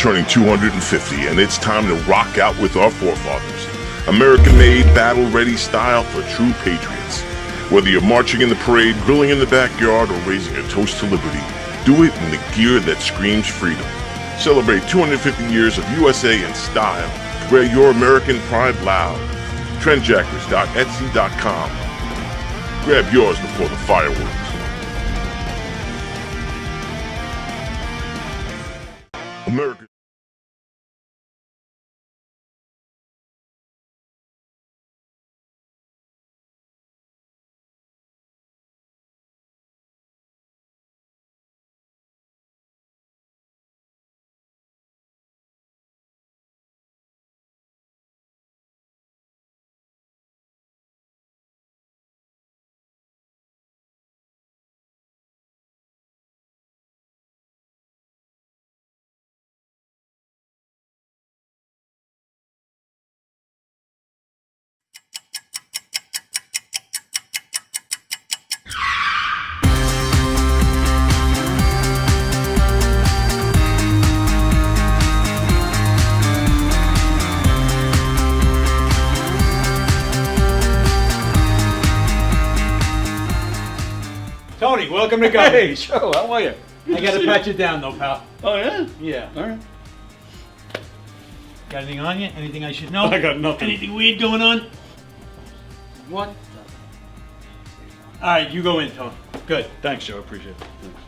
turning 250, and it's time to rock out with our forefathers. American-made, battle-ready style for true patriots. Whether you're marching in the parade, grilling in the backyard, or raising a toast to liberty, do it in the gear that screams freedom. Celebrate 250 years of USA in style. Wear your American pride loud. Trendjackers.etsy.com. Grab yours before the fireworks. America. Tony, welcome to go. Hey, Joe, how are you? I gotta pat you down though, pal. Oh, yeah? Yeah. All right. Got anything on you? Anything I should know? I got nothing. Anything weird going on? What? Alright, you go in, Tony. Good. Thanks, Joe. Appreciate it. Thanks.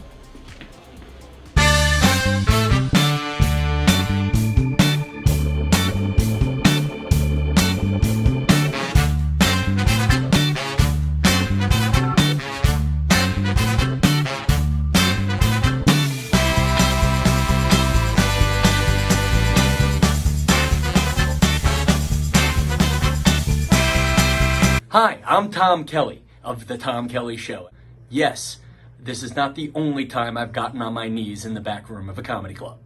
Hi, I'm Tom Kelly of The Tom Kelly Show. Yes, this is not the only time I've gotten on my knees in the back room of a comedy club.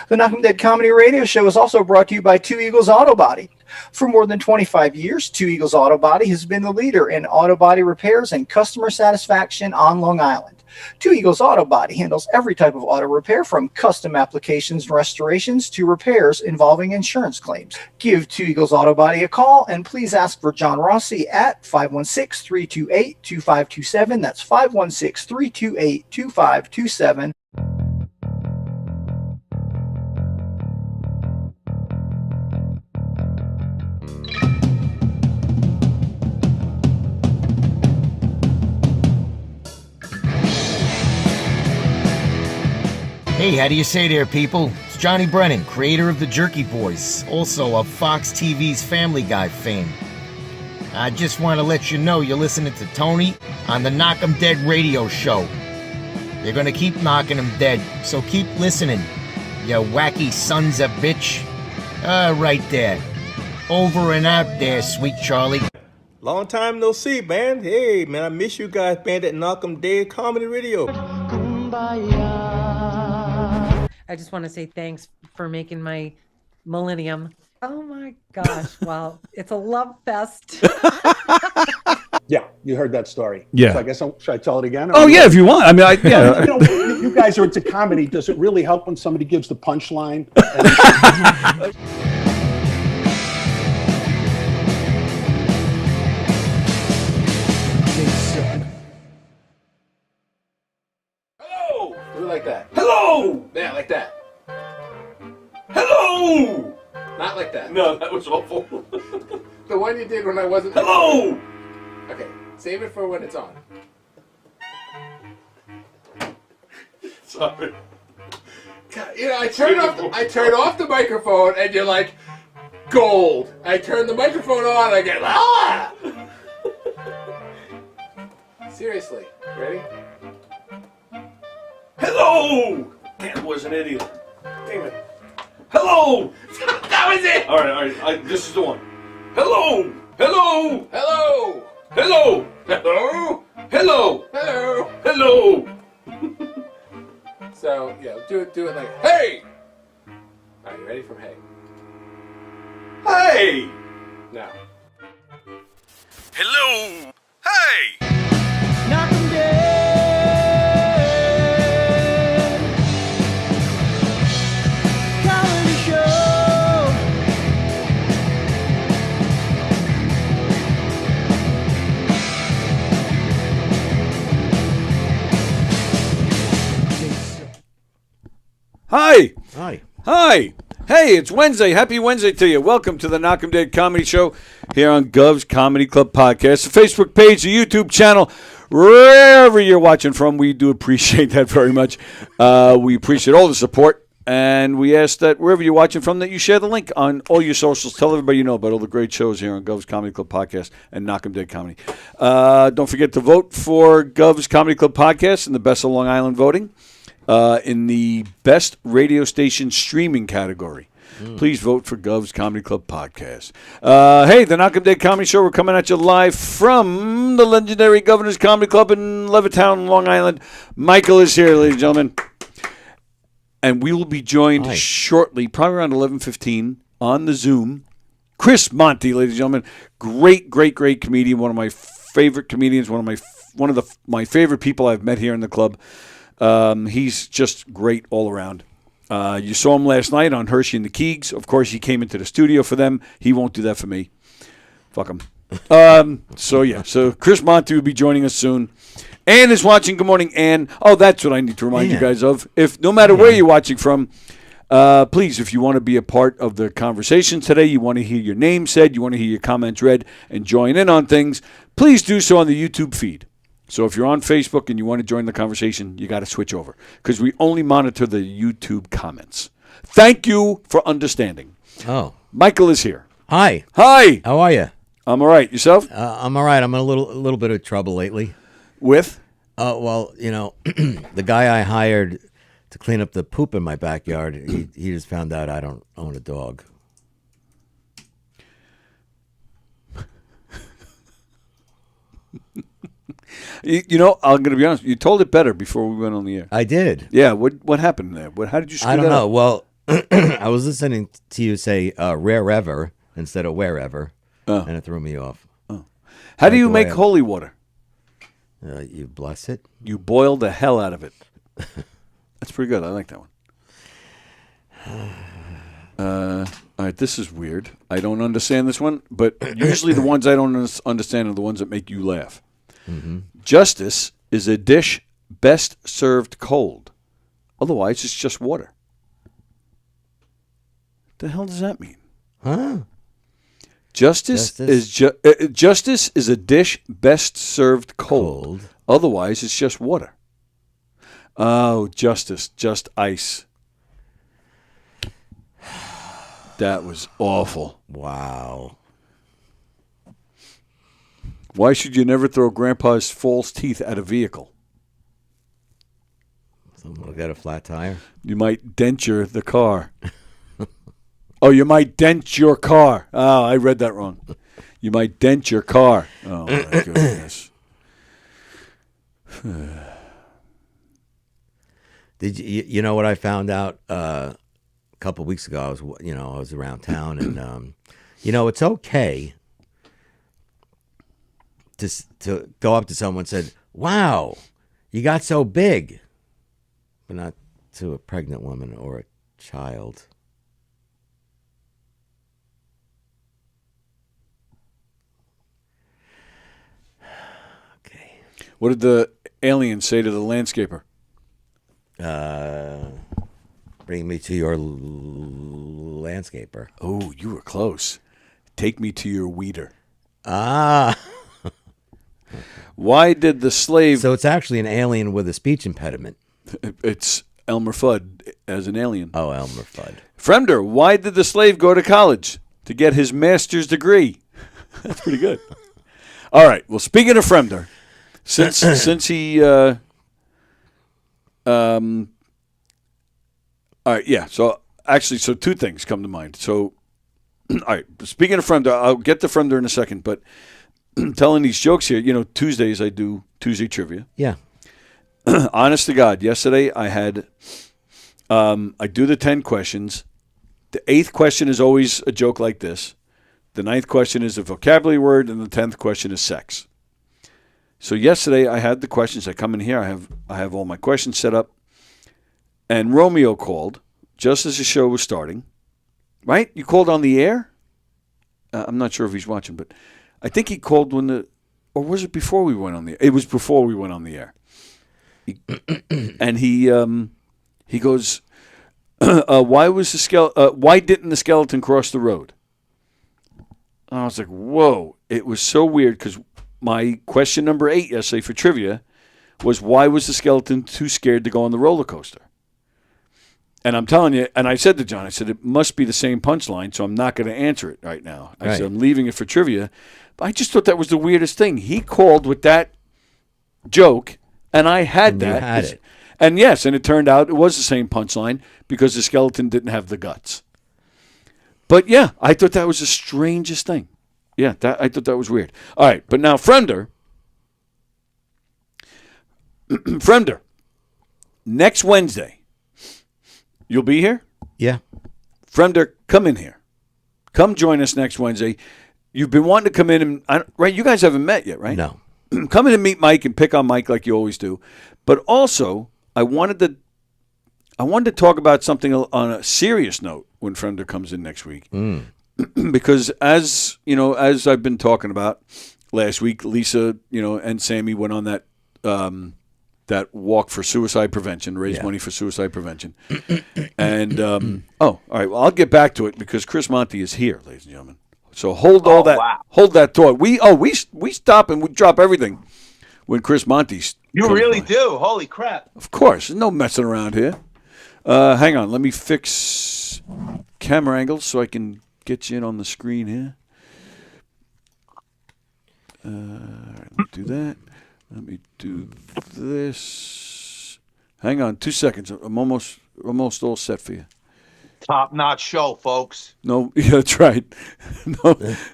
The Knock 'em Dead Comedy Radio Show is also brought to you by Two Eagles Auto Body. For more than 25 years, Two Eagles Auto Body has been the leader in auto body repairs and customer satisfaction on Long Island. Two Eagles Auto Body handles every type of auto repair, from custom applications and restorations to repairs involving insurance claims. Give Two Eagles Auto Body a call and please ask for John Rossi at 516-328-2527. That's 516-328-2527. Hey, how do you say there, people? It's Johnny Brennan, creator of the Jerky Boys, also of Fox TV's Family Guy fame. I just want to let you know you're listening to Tony on the Knock 'em Dead radio show. They're gonna keep knocking 'em dead, so keep listening, you wacky sons of bitch. Right there. Over and out there, sweet Charlie. Long time no see, man. Hey, man, I miss you guys, man, at Knock 'em Dead Comedy Radio. I just want to say thanks for making my millennium. Oh my gosh, well, it's a love fest. Yeah, you heard that story. Yeah. So I guess should I tell it again? Oh yeah, if you want. I mean, yeah. You know, you guys are into comedy. Does it really help when somebody gives the punchline? Hello! Do it like that. Hello! Yeah, like that. Hello! Not like that. No, that was awful. The one you did when I wasn't. Hello! Okay, save it for when it's on. Sorry. God, you know, I turn off the microphone, and you're like, gold. I turn the microphone on, I get ah. Seriously, ready? Hello! That was an idiot. Damn it. Hello! That was it! All right. This is the one. Hello! Hello! Hello! Hello! Hello! Hello! Hello! Hello! So, yeah, do it like, hey! Alright, you ready from hey? Hey! Now. Hello! Hey! Knock 'em dead. Comedy show. Hi. Hi. Hi. Hey, it's Wednesday. Happy Wednesday to you. Welcome to the Knock 'em Dead Comedy Show here on Gov's Comedy Club Podcast, the Facebook page, the YouTube channel, wherever you're watching from. We do appreciate that very much. We appreciate all the support, and we ask that wherever you're watching from, that you share the link on all your socials. Tell everybody you know about all the great shows here on Gov's Comedy Club Podcast and Knock 'em Dead Comedy. Don't forget to vote for Gov's Comedy Club Podcast in the Best of Long Island voting. In the Best Radio Station Streaming category. Please vote for Gov's Comedy Club Podcast. Hey, the Knock 'em Dead Comedy Show. We're coming at you live from the legendary Governor's Comedy Club in Levittown, Long Island. Michael is here, ladies and gentlemen. And we will be joined shortly, probably around 11:15 on the Zoom. Chris Monty, ladies and gentlemen. Great comedian. One of my favorite comedians. One of my favorite people I've met here in the club. He's just great all around. You saw him last night on Hershey and the Keegs. Of course, he came into the studio for them. He won't do that for me. Fuck him. So Chris Monty will be joining us soon. Ann is watching. Good morning, Ann. Oh, that's what I need to remind you guys of. If no matter where you're watching from, please, if you want to be a part of the conversation today, you want to hear your name said, you want to hear your comments read, and join in on things, please do so on the YouTube feed. So if you're on Facebook and you want to join the conversation, you got to switch over because we only monitor the YouTube comments. Thank you for understanding. Oh. Michael is here. Hi. Hi. How are you? I'm all right. Yourself? I'm all right. I'm in a little bit of trouble lately. With? Well, you know, the guy I hired to clean up the poop in my backyard, he just found out I don't own a dog. You know, I'm going to be honest. You told it better before we went on the air. I did. Yeah. What happened there? How did you screw I don't that know. up? Well, I was listening to you say wherever instead of wherever, and it threw me off. Oh. How do you make holy water? You bless it. You boil the hell out of it. That's pretty good. I like that one. All right, this is weird. I don't understand this one, but usually the ones I don't understand are the ones that make you laugh. Mm-hmm. Justice is a dish best served cold. Otherwise, it's just water. What the hell does that mean? Huh? Justice is a dish best served cold. Otherwise, it's just water. Oh, justice, just ice. That was awful. Wow. Why should you never throw Grandpa's false teeth at a vehicle? Someone got a flat tire. You might denture the car. Oh, you might dent your car. Oh, I read that wrong. You might dent your car. Oh, my goodness. Did you know what I found out a couple of weeks ago? I was around town, and it's okay to go up to someone and said, "Wow, you got so big," but not to a pregnant woman or a child. Okay. What did the alien say to the landscaper? Bring me to your landscaper. Oh, you were close. Take me to your weeder. Ah. Why did the slave... So it's actually an alien with a speech impediment. It's Elmer Fudd as an alien. Oh, Elmer Fudd. Fremder, why did the slave go to college? To get his master's degree. That's pretty good. All right. Well, speaking of Fremder, since he... all right, yeah. So two things come to mind. So, all right. Speaking of Fremder, I'll get to Fremder in a second, but telling these jokes here, Tuesdays I do Tuesday trivia. Yeah. Honest to God, yesterday I had, I do the 10 questions. The 8th question is always a joke like this. The 9th question is a vocabulary word, and the 10th question is sex. So yesterday I had the questions. I come in here. I have all my questions set up. And Romeo called just as the show was starting. Right? You called on the air? I'm not sure if he's watching, but I think he called or was it before we went on the air? It was before we went on the air. And he goes, why didn't the skeleton cross the road? And I was like, whoa. It was so weird because my question number 8 yesterday for trivia was, why was the skeleton too scared to go on the roller coaster? And I'm telling you, and I said to John, I said, it must be the same punchline, so I'm not going to answer it right now. I said, I'm leaving it for trivia. But I just thought that was the weirdest thing. He called with that joke, and I had that. You had it. And yes, and it turned out it was the same punchline because the skeleton didn't have the guts. But yeah, I thought that was the strangest thing. Yeah, I thought that was weird. All right, but now Fremder, next Wednesday, you'll be here? Yeah. Fremder, come in here. Come join us next Wednesday. You've been wanting to come in and right? You guys haven't met yet, right? No. Come in and meet Mike and pick on Mike like you always do. But also, I wanted to talk about something on a serious note when Fremder comes in next week. Because as I've been talking about last week, Lisa, and Sammy went on that that walk for suicide prevention, raise money for suicide prevention. And all right, well, I'll get back to it because Chris Monty is here, ladies and gentlemen. So hold that thought. We stop and we drop everything when Chris Monty's. You really do. Holy crap. Of course, there's no messing around here. Hang on, let me fix camera angles so I can get you in on the screen here. Let me do that. Let me do this. Hang on 2 seconds. I'm almost all set for you. Top-notch show, folks. No, yeah, that's right.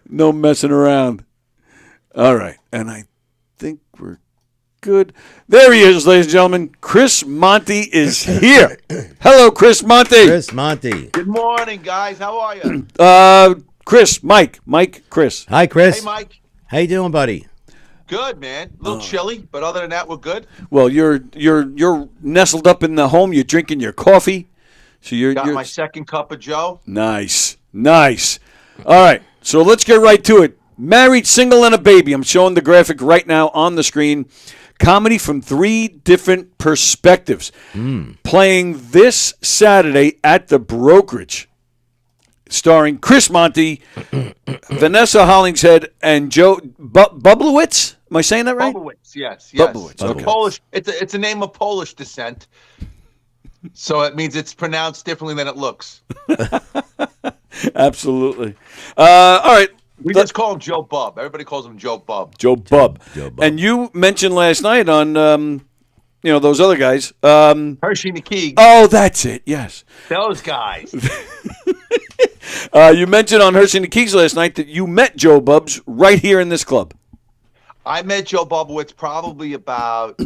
No messing around. All right, and I think we're good. There he is, ladies and gentlemen. Chris Monty is here. Hello, Chris Monty. Chris Monty. Good morning, guys. How are you? Chris, Mike, Chris. Hi, Chris. Hey, Mike. How you doing, buddy? Good, man. A little chilly, but other than that, we're good. Well, you're nestled up in the home. You're drinking your coffee. So you're my second cup of Joe. Nice. All right, so let's get right to it. Married, single, and a baby. I'm showing the graphic right now on the screen. Comedy from 3 different perspectives. Playing this Saturday at the Brokerage. Starring Chris Monty, Vanessa Hollingshead, and Joe Bublowitz. Am I saying that right? Bublowitz, yes. Bublowitz, okay. Polish. It's a name of Polish descent. So it means it's pronounced differently than it looks. Absolutely. All right. We just call him Joe Bub. Everybody calls him Joe Bub. Joe Bub. And you mentioned last night on, those other guys. Hershey and McKee. Oh, that's it. Yes. Those guys. You mentioned on Hershey and McKee's last night that you met Joe Bubs right here in this club. I met Joe Bublowitz probably about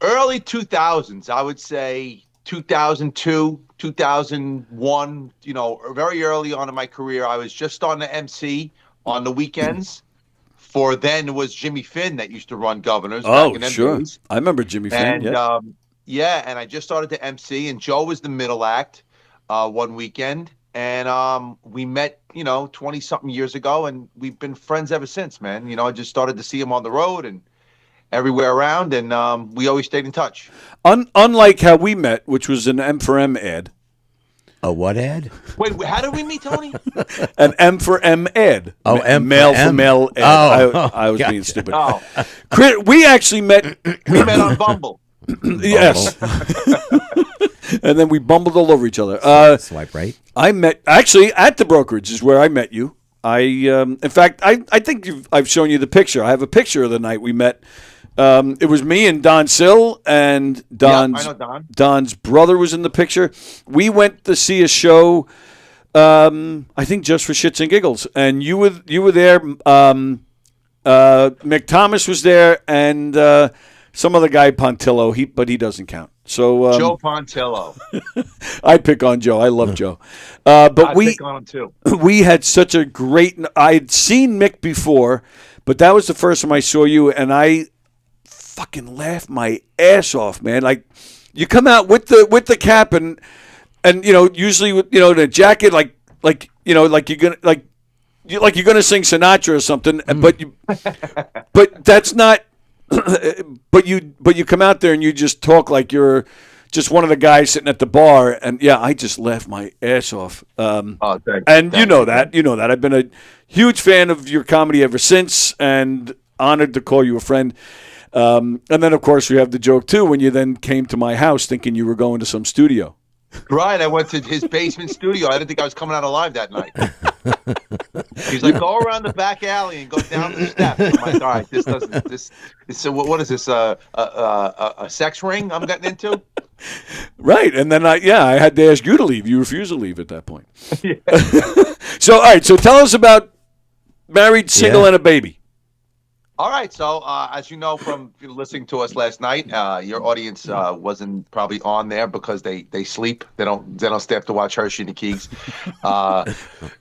early 2000s. I would say 2002, 2001, very early on in my career. I was just on the MC on the weekends. for then was Jimmy Finn that used to run Governors. back Oh, in them sure. days. I remember Jimmy Finn. And Yeah. and I just started to MC, and Joe was the middle act one weekend, and we met, 20-something years ago, and we've been friends ever since, man. I just started to see him on the road and everywhere around, and we always stayed in touch. Unlike how we met, which was an M for M ad. A what ad? Wait, how did we meet, Tony? An M for M ad. Oh, M for male M. male ad. I was Gotcha. being stupid. Oh, We actually met. we met on Bumble. Yes. And then we bumbled all over each other. Swipe right. I met actually at the brokerage is where I met you. In fact, I think I've shown you the picture. I have a picture of the night we met. It was me and Don Sill, and I know Don. Don's brother was in the picture. We went to see a show, I think just for shits and giggles, and you were there. Mick Thomas was there, and some other guy Pontillo. But he doesn't count. So Joe Pontillo. I pick on Joe. I love Joe. But I pick on him too. We had such a great. I'd seen Mick before, but that was the first time I saw you, and I fucking laughed my ass off, man. Like you come out with the cap and usually with the jacket, like you're gonna sing Sinatra or something, but that's not. But you come out there and you just talk like you're just one of the guys sitting at the bar, and yeah, I just laughed my ass off. Thanks. You know that. I've been a huge fan of your comedy ever since, and honored to call you a friend. And then, of course, we have the joke too when you then came to my house thinking you were going to some studio. Right, I went to his basement studio. I didn't think I was coming out alive that night. He's like, go around the back alley and go down the steps. I'm like, all right, this doesn't. So what is this? A sex ring I'm getting into? Right, and then I had to ask you to leave. You refused to leave at that point. So all right, so tell us about Married, Single, and a Baby. All right, so as you know from listening to us last night, your audience wasn't probably on there because they sleep. They don't stay up to watch Hershey and the Keys.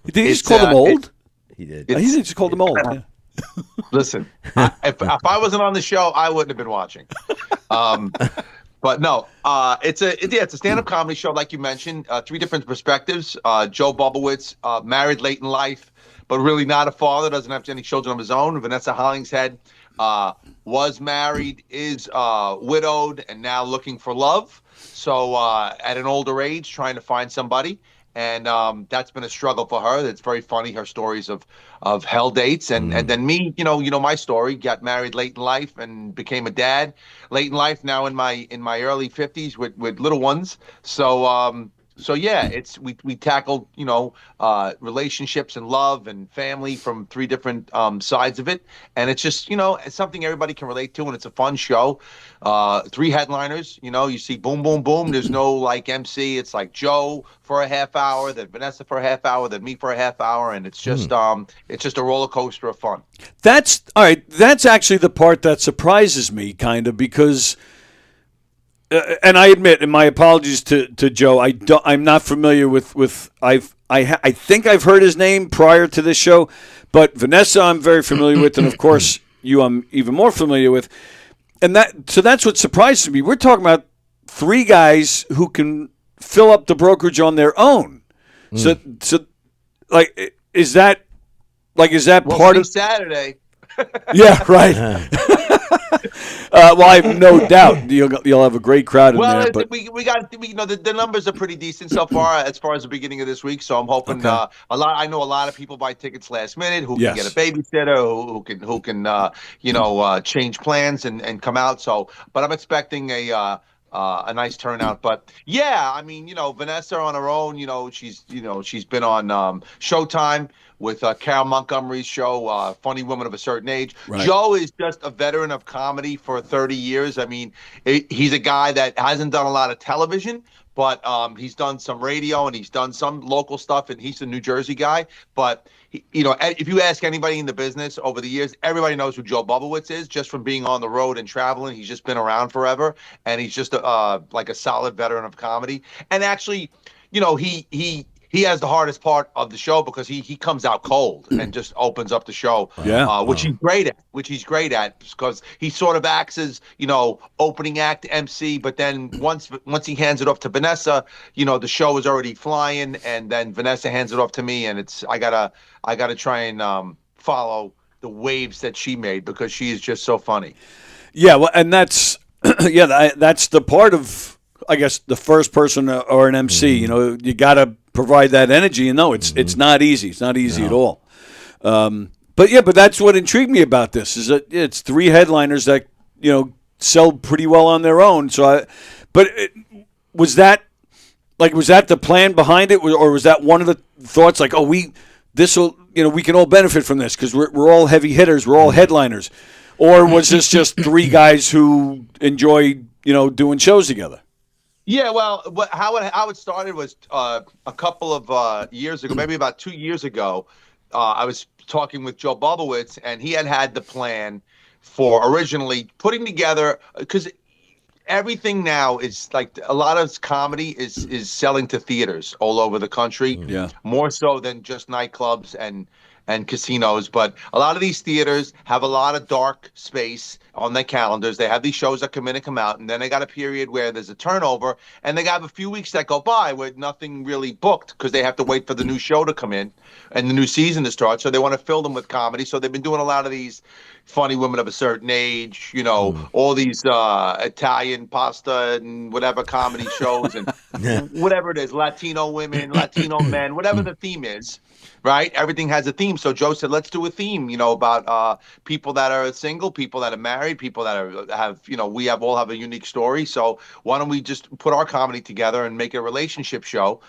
Did he just call them old? He did. He just called them old. Yeah. Listen, if I wasn't on the show, I wouldn't have been watching. But no, it's a stand-up comedy show, like you mentioned. 3 different perspectives. Joe Bubblewitz, married late in life, but really not a father, doesn't have any children of his own. Vanessa Hollingshead was married, is widowed, and now looking for love. So at an older age, trying to find somebody. And that's been a struggle for her. It's very funny, her stories of hell dates. And then me, you know my story, got married late in life and became a dad late in life, now in my early 50s with little ones. So yeah, we tackled relationships and love and family from 3 different sides of it, and it's just it's something everybody can relate to, and it's a fun show. 3 headliners, you see boom boom boom. There's no like MC. It's like Joe for a half hour, then Vanessa for a half hour, then me for a half hour, and it's just a roller coaster of fun. That's all right. That's actually the part that surprises me, kind of, because. And I admit, and my apologies to Joe, I'm not familiar with I think I've heard his name prior to this show, but Vanessa I'm very familiar with, and of course you I'm even more familiar with, and that's what surprises me. We're talking about 3 guys who can fill up the brokerage on their own. So like is that part of Saturday? Yeah, right. Well, I have no doubt you'll have a great crowd in there. But the numbers are pretty decent so far as the beginning of this week. So I'm hoping I know a lot of people buy tickets last minute who can get a babysitter, who can change plans and come out. So, but I'm expecting a nice turnout. But yeah, I mean, Vanessa on her own, she's been on Showtime with Carol Montgomery's show, Funny Woman of a Certain Age. Right. Joe is just a veteran of comedy for 30 years. I mean, he's a guy that hasn't done a lot of television, but he's done some radio and he's done some local stuff, and he's a New Jersey guy. But if you ask anybody in the business over the years, everybody knows who Joe Bubblewitz is just from being on the road and traveling. He's just been around forever, and he's just like a solid veteran of comedy. And actually, he has the hardest part of the show because he comes out cold and just opens up the show. Yeah. Which he's great at. Because he sort of acts as, opening act MC, but then once he hands it off to Vanessa, the show is already flying, and then Vanessa hands it off to me, and I gotta try and follow the waves that she made because she is just so funny. Yeah, well, and that's that's the part of, I guess, the first person or an MC. You got to provide that energy. And no, it's not easy. It's not easy at all. But that's what intrigued me about this is that it's 3 headliners that sell pretty well on their own. Was that the plan behind it, or was that one of the thoughts? Like, we can all benefit from this because we're all heavy hitters, we're all headliners, or was this just 3 guys who enjoy doing shows together? Yeah, well, how it started was a couple of years ago, maybe about 2 years ago. I was talking with Joe Bobowitz, and he had the plan for originally putting together, because everything now is like a lot of comedy is selling to theaters all over the country. Yeah, more so than just nightclubs and casinos. But a lot of these theaters have a lot of dark space on their calendars. They have these shows that come in and come out, and then they got a period where there's a turnover, and they got a few weeks that go by with nothing really booked because they have to wait for the new show to come in and the new season to start. So they want to fill them with comedy. So they've been doing a lot of these funny women of a certain age, all these Italian pasta and whatever comedy shows and whatever it is, Latino women, Latino men, whatever the theme is. Right? Everything has a theme. So Joe said, let's do a theme, about people that are single, people that are married, people that have, we all have a unique story. So why don't we just put our comedy together and make a relationship show?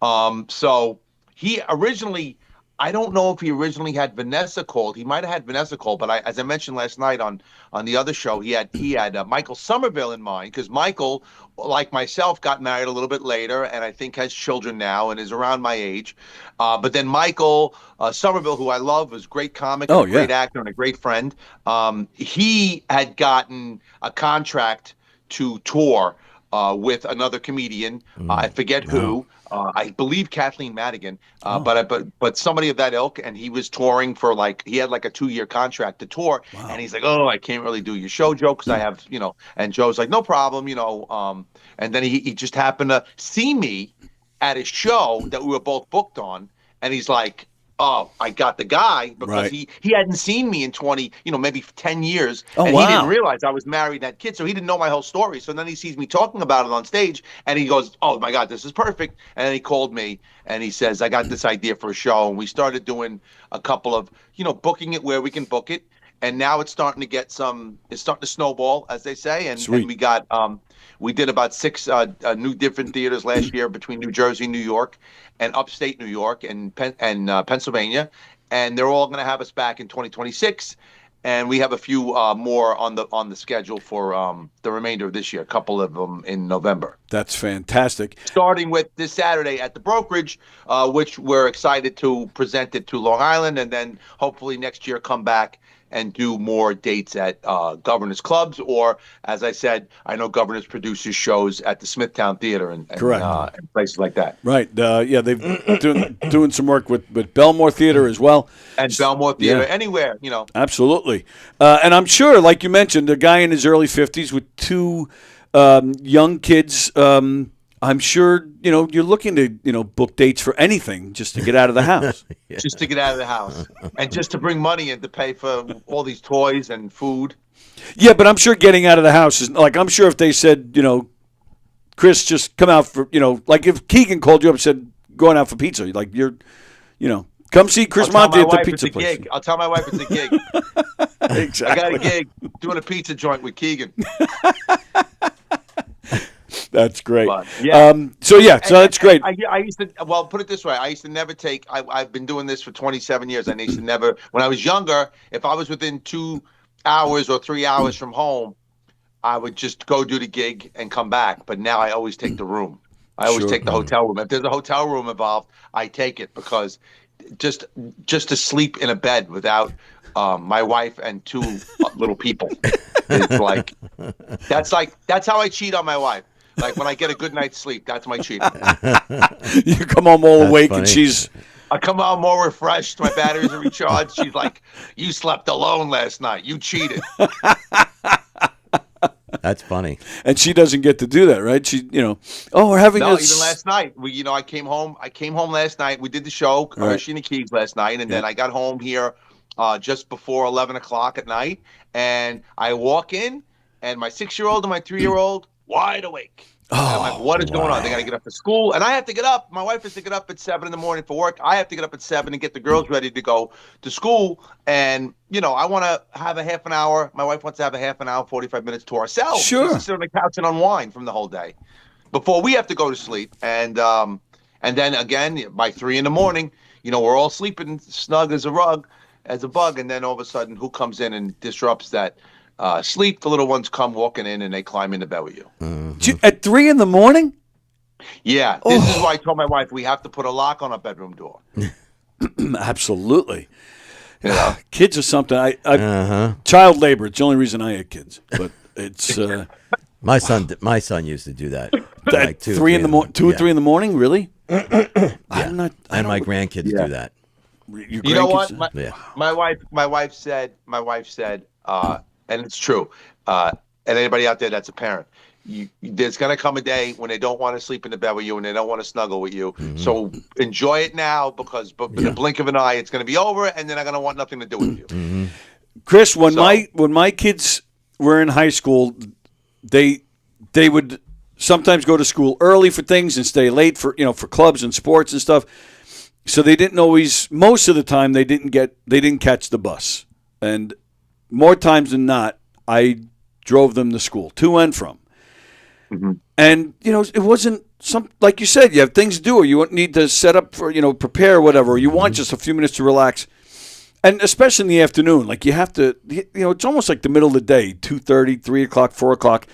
So he originally, I don't know if he originally had Vanessa called. He might have had Vanessa called, but as I mentioned last night on the other show, he had Michael Somerville in mind, because Michael, like myself, got married a little bit later, and I think has children now and is around my age. But then Michael Somerville, who I love, was a great comic, a great actor, and a great friend. He had gotten a contract to tour with another comedian. I forget who. I believe Kathleen Madigan, but somebody of that ilk, and he was touring for he had a 2-year contract to tour, and he's like, oh, I can't really do your show, Joe, because I have, and Joe's like, no problem, and then he just happened to see me at a show that we were both booked on, and he's like, oh, I got the guy, because he hadn't seen me in 20, maybe 10 years. And he didn't realize I was married, that kid. So he didn't know my whole story. So then he sees me talking about it on stage, and he goes, oh my God, this is perfect. And then he called me and he says, I got this idea for a show. And we started doing a couple of, booking it where we can book it. And now it's starting to get it's starting to snowball, as they say. And we got, we did about 6 new different theaters last year between New Jersey, New York, and upstate New York and Pennsylvania. And they're all going to have us back in 2026. And we have a few more on the schedule for the remainder of this year, a couple of them in November. That's fantastic. Starting with this Saturday at the Brokerage, which we're excited to present it to Long Island, and then hopefully next year come back and do more dates at Governors Clubs, or, as I said, I know Governors produces shows at the Smithtown Theater and places like that. Right. They've doing some work with Belmore Theater as well. And Belmore Theater, anywhere, Absolutely. And I'm sure, like you mentioned, a guy in his early 50s with 2 young kids. I'm sure, you're looking to, book dates for anything just to get out of the house. Just to get out of the house. And just to bring money in to pay for all these toys and food. Yeah, but I'm sure getting out of the house is, I'm sure if they said, Chris, just come out for, if Keegan called you up and said, going out for pizza, come see Chris Monty at the pizza place. I'll tell my wife it's a gig. Exactly. I got a gig doing a pizza joint with Keegan. That's great. But, so that's great. I used to, put it this way. I used to never take, I've been doing this for 27 years. I used to never, when I was younger, if I was within 2 hours or 3 hours from home, I would just go do the gig and come back. But now I always take the room. I always take the hotel room. If there's a hotel room involved, I take it, because just to sleep in a bed without my wife and 2 little people, it's that's how I cheat on my wife. Like when I get a good night's sleep, that's my cheating. You come home all That's awake funny. and she's I come out more refreshed. My batteries are recharged. She's like, "You slept alone last night. You cheated." That's funny. and she doesn't get to do that, right? She, oh, we're having No, a even last night. I came home. I came home last night. We did the show, Right. Hershey and the Keys last night, and then Yeah. I got home here just before 11 o'clock at night, and I walk in, and my 6-year-old and my 3-year-old wide awake. And I'm like, what is going on? They got to get up for school, and I have to get up. My wife has to get up at 7 in the morning for work. I have to get up at 7 and get the girls ready to go to school. And I want to have a half an hour. My wife wants to have a half an hour, 45 minutes to ourselves. Sure. Just to sit on the couch and unwind from the whole day before we have to go to sleep. And then again by 3 in the morning, we're all sleeping snug as a bug, and then all of a sudden, who comes in and disrupts that sleep? The little ones come walking in and they climb into bed with you. At 3 in the morning? Yeah, this is why I told my wife we have to put a lock on our bedroom door. Absolutely. Kids are something. Child labor. It's the only reason I had kids. But it's My son used to do that. at Like 3 in the morning. 2 or 3 in the morning. Really? And my grandkids do that. Your You know what? grandkids- My wife said, and it's true. And anybody out there that's a parent, there's gonna come a day when they don't want to sleep in the bed with you and they don't want to snuggle with you. Mm-hmm. So enjoy it now, because in the blink of an eye, it's gonna be over, and they're not gonna want nothing to do with you. Mm-hmm. Chris, when my kids were in high school, they would sometimes go to school early for things and stay late for for clubs and sports and stuff. So they didn't always. Most of the time, they didn't catch the bus, and more times than not, I drove them to school, to and from. Mm-hmm. And it wasn't like you said. You have things to do, or you need to set up for prepare or whatever. Or you want just a few minutes to relax. And especially in the afternoon, like you have to, it's almost like the middle of the day, 2:30, 3 o'clock, 4 o'clock.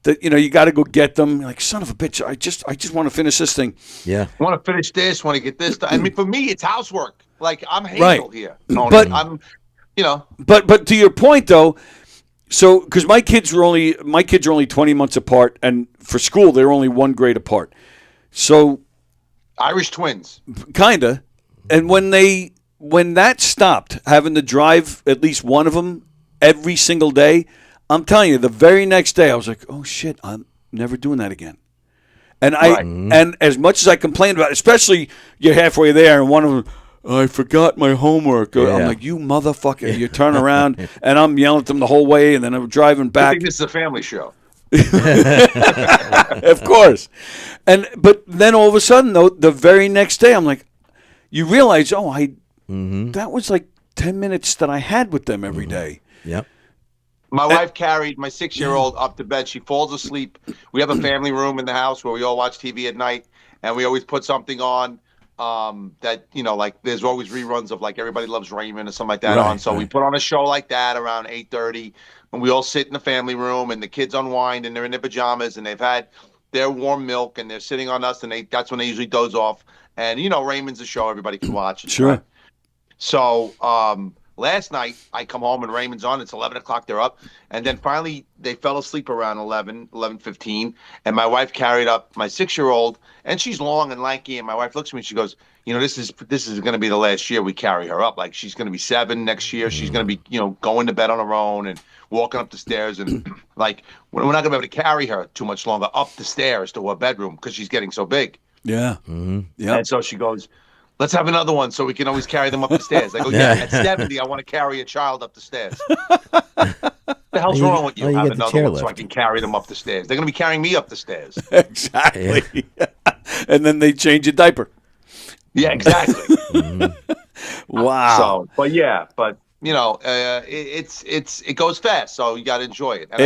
That you got to go get them. You're like, son of a bitch, I just want to finish this thing. Yeah. Want to finish this? Want to get this done? I mean, for me, it's housework. Like I'm Hazel here, Tony. But I'm, But to your point though, so because my kids are only 20 months apart, and for school they're only 1 grade apart. So Irish twins, kinda, and when that stopped, having to drive at least one of them every single day, I'm telling you, the very next day I was like, oh shit, I'm never doing that again. And and as much as I complained about it, especially you're halfway there and one of them, I forgot my homework. Yeah. I'm like, you motherfucker. You turn around and I'm yelling at them the whole way, and then I'm driving I back. think this is a family show. Of course. But then all of a sudden, though, the very next day, I'm like, you realize, that was like 10 minutes that I had with them every day. Yep. My wife carried my 6-year-old up to bed. She falls asleep. We have a family room in the house where we all watch TV at night, and we always put something on that, like there's always reruns of like Everybody Loves Raymond or something like that on. So we put on a show like that around 8:30, and we all sit in the family room, and the kids unwind, and they're in their pajamas, and they've had their warm milk, and they're sitting on us, and that's when they usually doze off. And Raymond's a show everybody can watch. Sure. So last night I come home and Raymond's on. It's 11 o'clock. They're up, and then finally they fell asleep around 11:15, and my wife carried up my 6-year-old, and she's long and lanky, and my wife looks at me and she goes, this is going to be the last year we carry her up. Like she's going to be 7 next year. She's going to be going to bed on her own and walking up the stairs, and like we're not going to be able to carry her too much longer up the stairs to her bedroom because she's getting so big. Yeah. Yeah. And so she goes, let's have another one so we can always carry them up the stairs. I go, at 70, I want to carry a child up the stairs. What the hell's wrong with you? well, you Have get the another one so chairlift. I can carry them up the stairs. They're going to be carrying me up the stairs. Exactly. And then they change your diaper. Yeah, exactly. Wow. So, it goes fast, so you got to enjoy it. And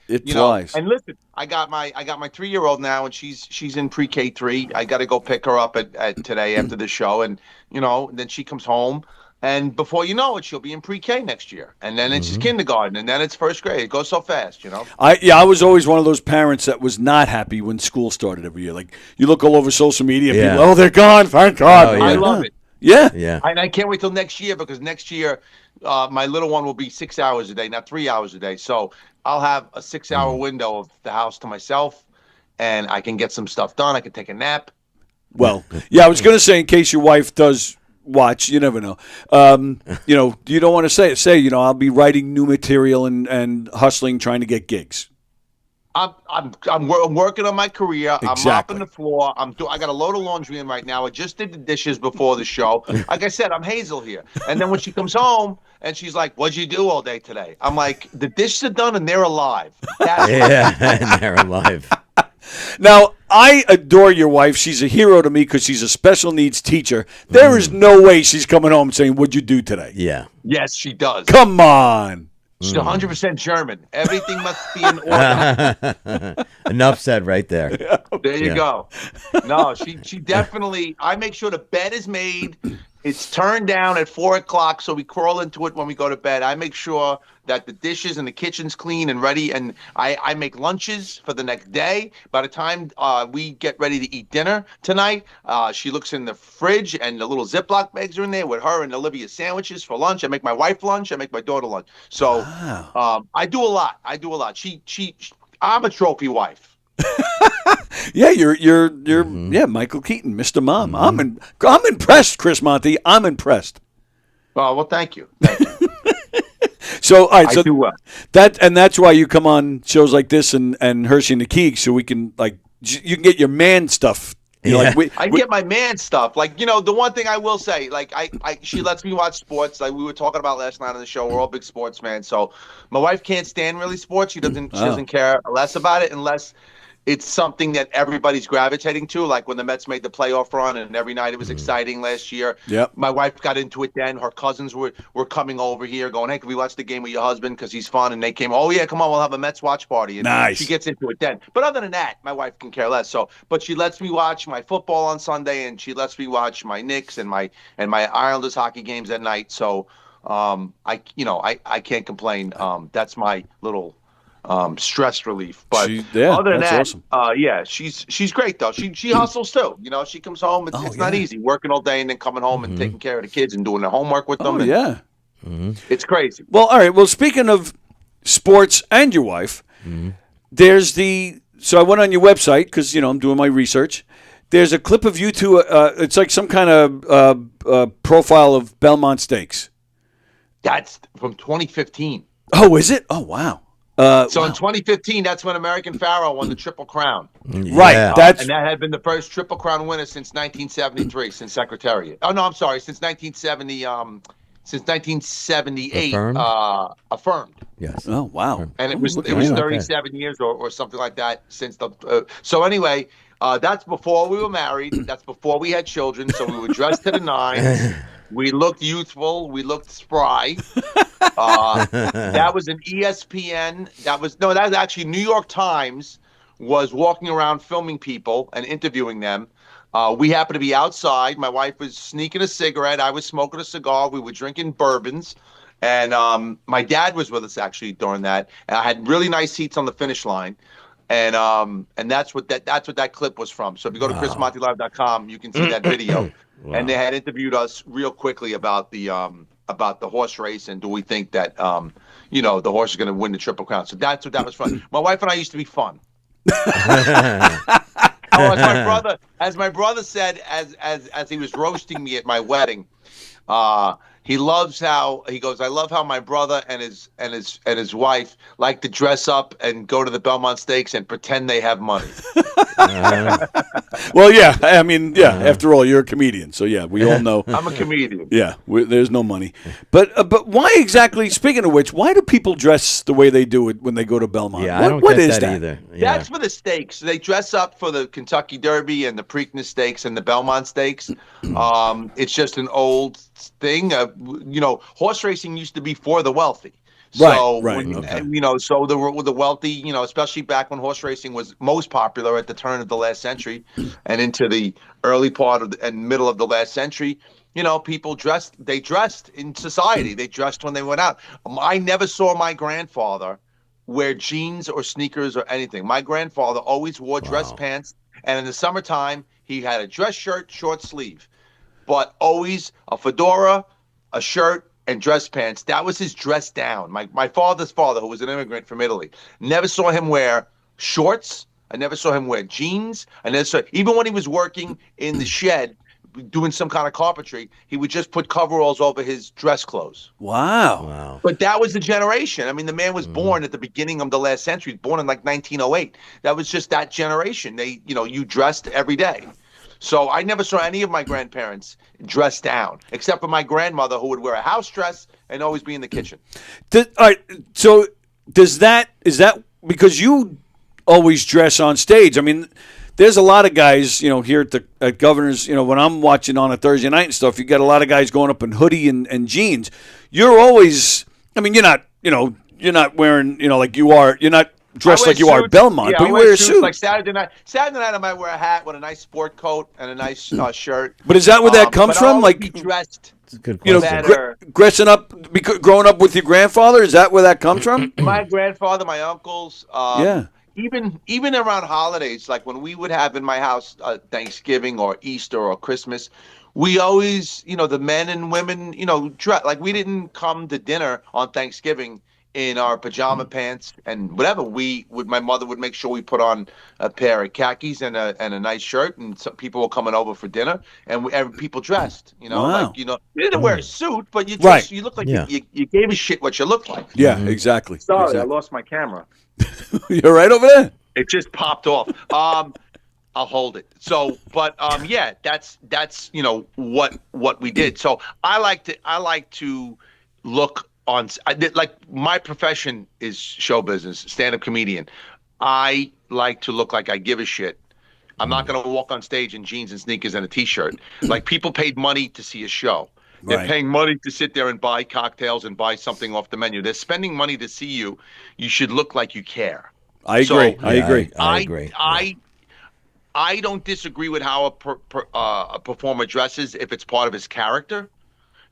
it flies. And listen, I got my 3-year-old now, and she's in pre-K 3. I got to go pick her up at today after the show, and then she comes home, and before you know it, she'll be in pre-K next year, and then it's kindergarten, and then it's first grade. It goes so fast, I was always one of those parents that was not happy when school started every year. Like you look all over social media, Yeah. people, they're gone, thank God. Oh, yeah. I love it. Yeah. Yeah. And I can't wait till next year, because next year my little one will be 6 hours a day, not 3 hours a day. So I'll have a 6-hour window of the house to myself, and I can get some stuff done. I can take a nap. Well, yeah, I was going to say, in case your wife does watch, you never know. You know, you don't want to say it. Say, you know, I'll be writing new material and hustling, trying to get gigs. I'm working on my career. Exactly. I'm mopping the floor. I got a load of laundry in right now. I just did the dishes before the show. Like I said, I'm Hazel here. And then when she comes home and she's like, "What'd you do all day today?" I'm like, "The dishes are done and they're alive." Yeah, and they're alive. Now, I adore your wife. She's a hero to me because she's a special needs teacher. There is no way she's coming home saying, "What'd you do today?" Yeah. Yes, she does. Come on. She's 100% German. Everything must be in order. Enough said right there. There you go. No, she definitely. I make sure the bed is made. It's turned down at 4 o'clock, so we crawl into it when we go to bed. I make sure that the dishes and the kitchen's clean and ready, and I make lunches for the next day. By the time we get ready to eat dinner tonight, she looks in the fridge, and the little Ziploc bags are in there with her and Olivia's sandwiches for lunch. I make my wife lunch. I make my daughter lunch. So I do a lot. I'm a trophy wife. Yeah, you're yeah, Michael Keaton, Mr. Mom. I'm impressed, Chris Monty. I'm impressed. Oh, well, thank you. So, all right, so I do well. That's why you come on shows like this and Hershey and the Keeg, so we can you can get your man stuff. You know, I get my man stuff. Like, you know, the one thing I will say, like, she lets me watch sports. Like we were talking about last night on the show. We're all big sports fans. So my wife can't stand really sports. She doesn't care less about it unless it's something that everybody's gravitating to, like when the Mets made the playoff run and every night it was exciting last year. Yep. My wife got into it then. Her cousins were coming over here going, "Hey, can we watch the game with your husband? Because he's fun." And they came, "Oh, yeah, come on, we'll have a Mets watch party." And nice. She gets into it then. But other than that, my wife can care less. So, but she lets me watch my football on Sunday, and she lets me watch my Knicks and my Islanders hockey games at night. So I can't complain. That's my little stress relief. But other than that, awesome. Yeah, she's great though. She hustles too. You know, she comes home. It's not easy working all day and then coming home and taking care of the kids and doing their homework with them. Yeah. It's crazy. Well, all right. Well, speaking of sports and your wife, there's so I went on your website because, you know, I'm doing my research. There's a clip of you two. It's like some kind of profile of Belmont Stakes. That's from 2015. Oh, is it? Oh, wow. So in 2015, that's when American Pharaoh won the Triple Crown. Right. And that had been the first Triple Crown winner since 1973, since Secretariat. Oh, no, I'm sorry. Since 1970, since 1978, affirmed. Yes. Oh, wow. And it was 37 years or something like that since the. So anyway, that's before we were married. That's before we had children. So we were dressed to the nines. We looked youthful. We looked spry. That was an ESPN. That was actually New York Times was walking around filming people and interviewing them. We happened to be outside. My wife was sneaking a cigarette. I was smoking a cigar. We were drinking bourbons. And my dad was with us actually during that. And I had really nice seats on the finish line. And that's what that clip was from. So if you go to chrismontylive.com, you can see that video. Wow. And they had interviewed us real quickly about the horse race and do we think that the horse is going to win the Triple Crown. So that's what that was from. My wife and I used to be fun. As my brother said, as he was roasting me at my wedding, he loves how he goes. I love how my brother and his wife like to dress up and go to the Belmont Stakes and pretend they have money. Well, yeah. I mean, yeah. After all, you're a comedian, so yeah, we all know. I'm a comedian. Yeah, there's no money. But why exactly? Speaking of which, why do people dress the way they do it when they go to Belmont? Yeah, I don't get that either. Yeah. That's for the stakes. They dress up for the Kentucky Derby and the Preakness Stakes and the Belmont Stakes. It's just an old thing. Horse racing used to be for the wealthy. So, so the wealthy, especially back when horse racing was most popular at the turn of the last century and into the early part of and middle of the last century, people dressed in society. They dressed when they went out. I never saw my grandfather wear jeans or sneakers or anything. My grandfather always wore dress pants. And in the summertime, he had a dress shirt, short sleeve, but always a fedora, a shirt, and dress pants. That was his dress down. My father's father, who was an immigrant from Italy, never saw him wear shorts, I never saw him wear jeans. I never saw, even when he was working in the shed doing some kind of carpentry, he would just put coveralls over his dress clothes. Wow. But that was the generation. I mean, the man was born at the beginning of the last century, born in like 1908. That was just that generation. You dressed every day. So I never saw any of my grandparents dress down, except for my grandmother, who would wear a house dress and always be in the kitchen. All right. So is that because you always dress on stage? I mean, there's a lot of guys, here at Governor's, when I'm watching on a Thursday night and stuff, you got a lot of guys going up in hoodie and jeans. You're always, I mean, you're not wearing, like you are, you're not dressed like you are Belmont, but you wear a suit. Like Saturday night, I might wear a hat with a nice sport coat and a nice shirt. But is that where that comes from? Like, dressed, dressing up, growing up with your grandfather. Is that where that comes from? My grandfather, my uncles. Even around holidays, like when we would have in my house Thanksgiving or Easter or Christmas, we always, the men and women, dress like we didn't come to dinner on Thanksgiving in our pajama pants and whatever. My mother would make sure we put on a pair of khakis and a nice shirt, and some people were coming over for dinner, and people dressed. Wow. You didn't wear a suit, but you look like you gave a shit what you looked like. Yeah, exactly. Sorry, exactly. I lost my camera. You're right over there. It just popped off. I'll hold it. So, but yeah, that's what we did. So I like to look on, like, my profession is show business, stand-up comedian. I like to look like I give a shit. I'm not going to walk on stage in jeans and sneakers and a t-shirt. Like, people paid money to see a show. They're paying money to sit there and buy cocktails and buy something off the menu. They're spending money to see you. You should look like you care. I agree. I agree. I don't disagree with how a performer dresses if it's part of his character.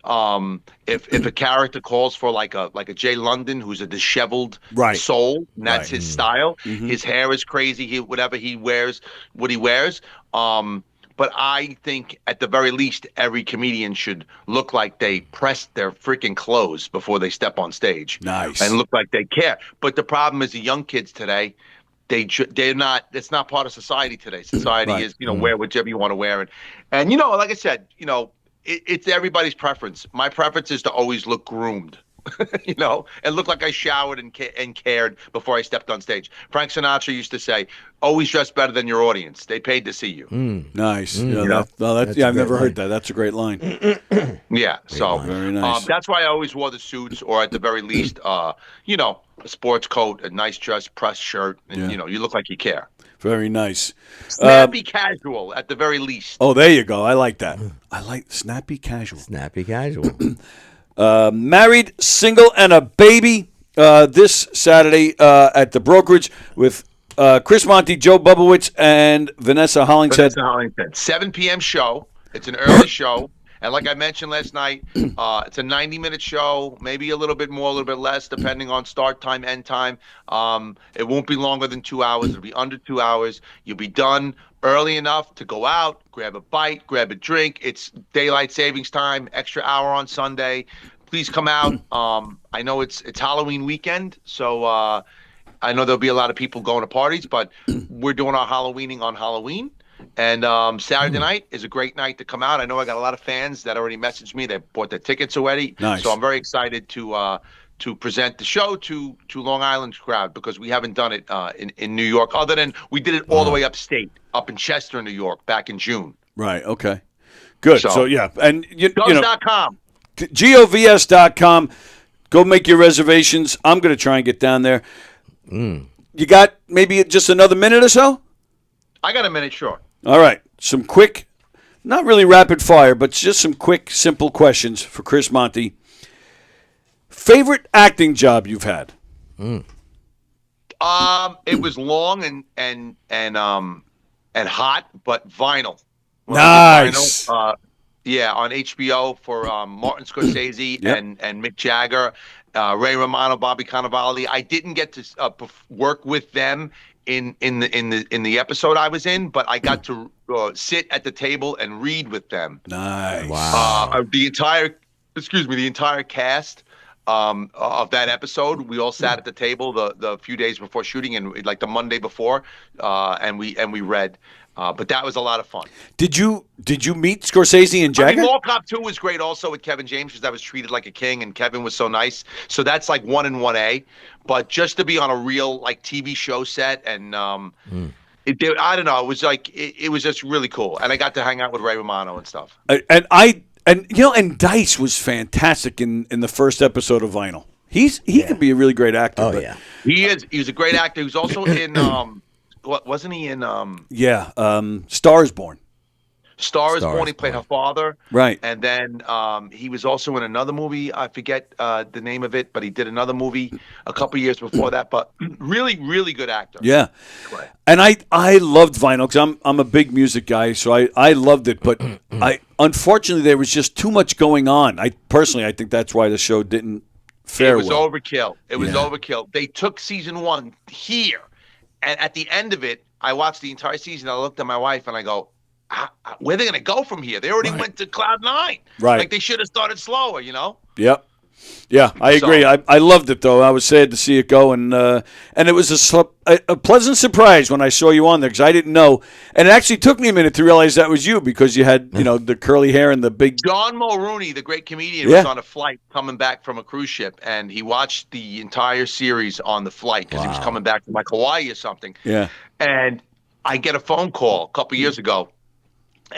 If a character calls for like a Jay London, who's a disheveled soul, and that's his style. His hair is crazy. Whatever he wears, what he wears. But I think at the very least, every comedian should look like they pressed their freaking clothes before they step on stage. Nice. And look like they care. But the problem is the young kids today, they're not. It's not part of society today. Society is, wear whichever you want to wear, and like I said, it's everybody's preference. My preference is to always look groomed, and look like I showered and cared before I stepped on stage. Frank Sinatra used to say, "Always dress better than your audience. They paid to see you." Nice. I've never heard that. That's a great line. Yeah. So very nice. That's why I always wore the suits, or at the very least, a sports coat, a nice dress, pressed shirt, and you look like you care. Very nice. Snappy casual at the very least. Oh, there you go. I like that. I like snappy casual. Snappy casual. Married, single, and a baby this Saturday at the brokerage with Chris Monty, Joe Bubowitz, and Vanessa Hollingshead. 7 p.m. show. It's an early show. And like I mentioned last night, it's a 90-minute show, maybe a little bit more, a little bit less, depending on start time, end time. It won't be longer than 2 hours. It'll be under 2 hours. You'll be done early enough to go out, grab a bite, grab a drink. It's daylight savings time, extra hour on Sunday. Please come out. I know it's Halloween weekend, so I know there'll be a lot of people going to parties, but we're doing our Halloweening on Halloween. And Saturday night is a great night to come out. I know I got a lot of fans that already messaged me. They bought their tickets already. Nice. So I'm very excited to present the show to Long Island's crowd, because we haven't done it in New York, other than we did it all the way upstate, up in Chester, New York, back in June. Right. Okay. Good. So yeah, and Govs.com. govs.com. Go make your reservations. I'm going to try and get down there. You got maybe just another minute or so? I got a minute, sure. All right. Some quick, not really rapid fire, but just some quick, simple questions for Chris Monty. Favorite acting job you've had? It was long and hot, but Vinyl. Nice. Vinyl, on HBO for Martin Scorsese and Mick Jagger, Ray Romano, Bobby Cannavale. I didn't get to work with them in the episode I was in, but I got to sit at the table and read with them. Nice. Wow. The entire cast. of that episode. We all sat at the table the few days before shooting, and like the Monday before, and we read. But that was a lot of fun. Did you meet Scorsese and Jagger? I mean, Mall Cop 2 was great also with Kevin James because I was treated like a king, and Kevin was so nice. So that's like 1 and 1A. But just to be on a real like TV show set and I don't know, it was like it was just really cool, and I got to hang out with Ray Romano and stuff. And Dice was fantastic in the first episode of Vinyl. He could be a really great actor. Oh yeah, he is. He was a great actor. He was also in what wasn't he in? Star is Born. Star is Born. He played her father. Right. And then he was also in another movie. I forget the name of it, but he did another movie a couple years before that. But really, really good actor. Yeah. Right. And I loved Vinyl because I'm a big music guy, so I loved it. But unfortunately there was just too much going on. I think that's why the show didn't fare well. It was overkill. It was overkill. They took season 1 here, and at the end of it, I watched the entire season. I looked at my wife and I go, where are they going to go from here? They already went to Cloud 9. Right. Like they should have started slower, you know? Yep. Yeah, I agree. I loved it, though. I was sad to see it go, and it was a pleasant surprise when I saw you on there because I didn't know. And it actually took me a minute to realize that was you because you had, the curly hair and the big... John Mulrooney, the great comedian, was on a flight coming back from a cruise ship, and he watched the entire series on the flight because he was coming back from like Hawaii or something. Yeah. And I get a phone call a couple years ago.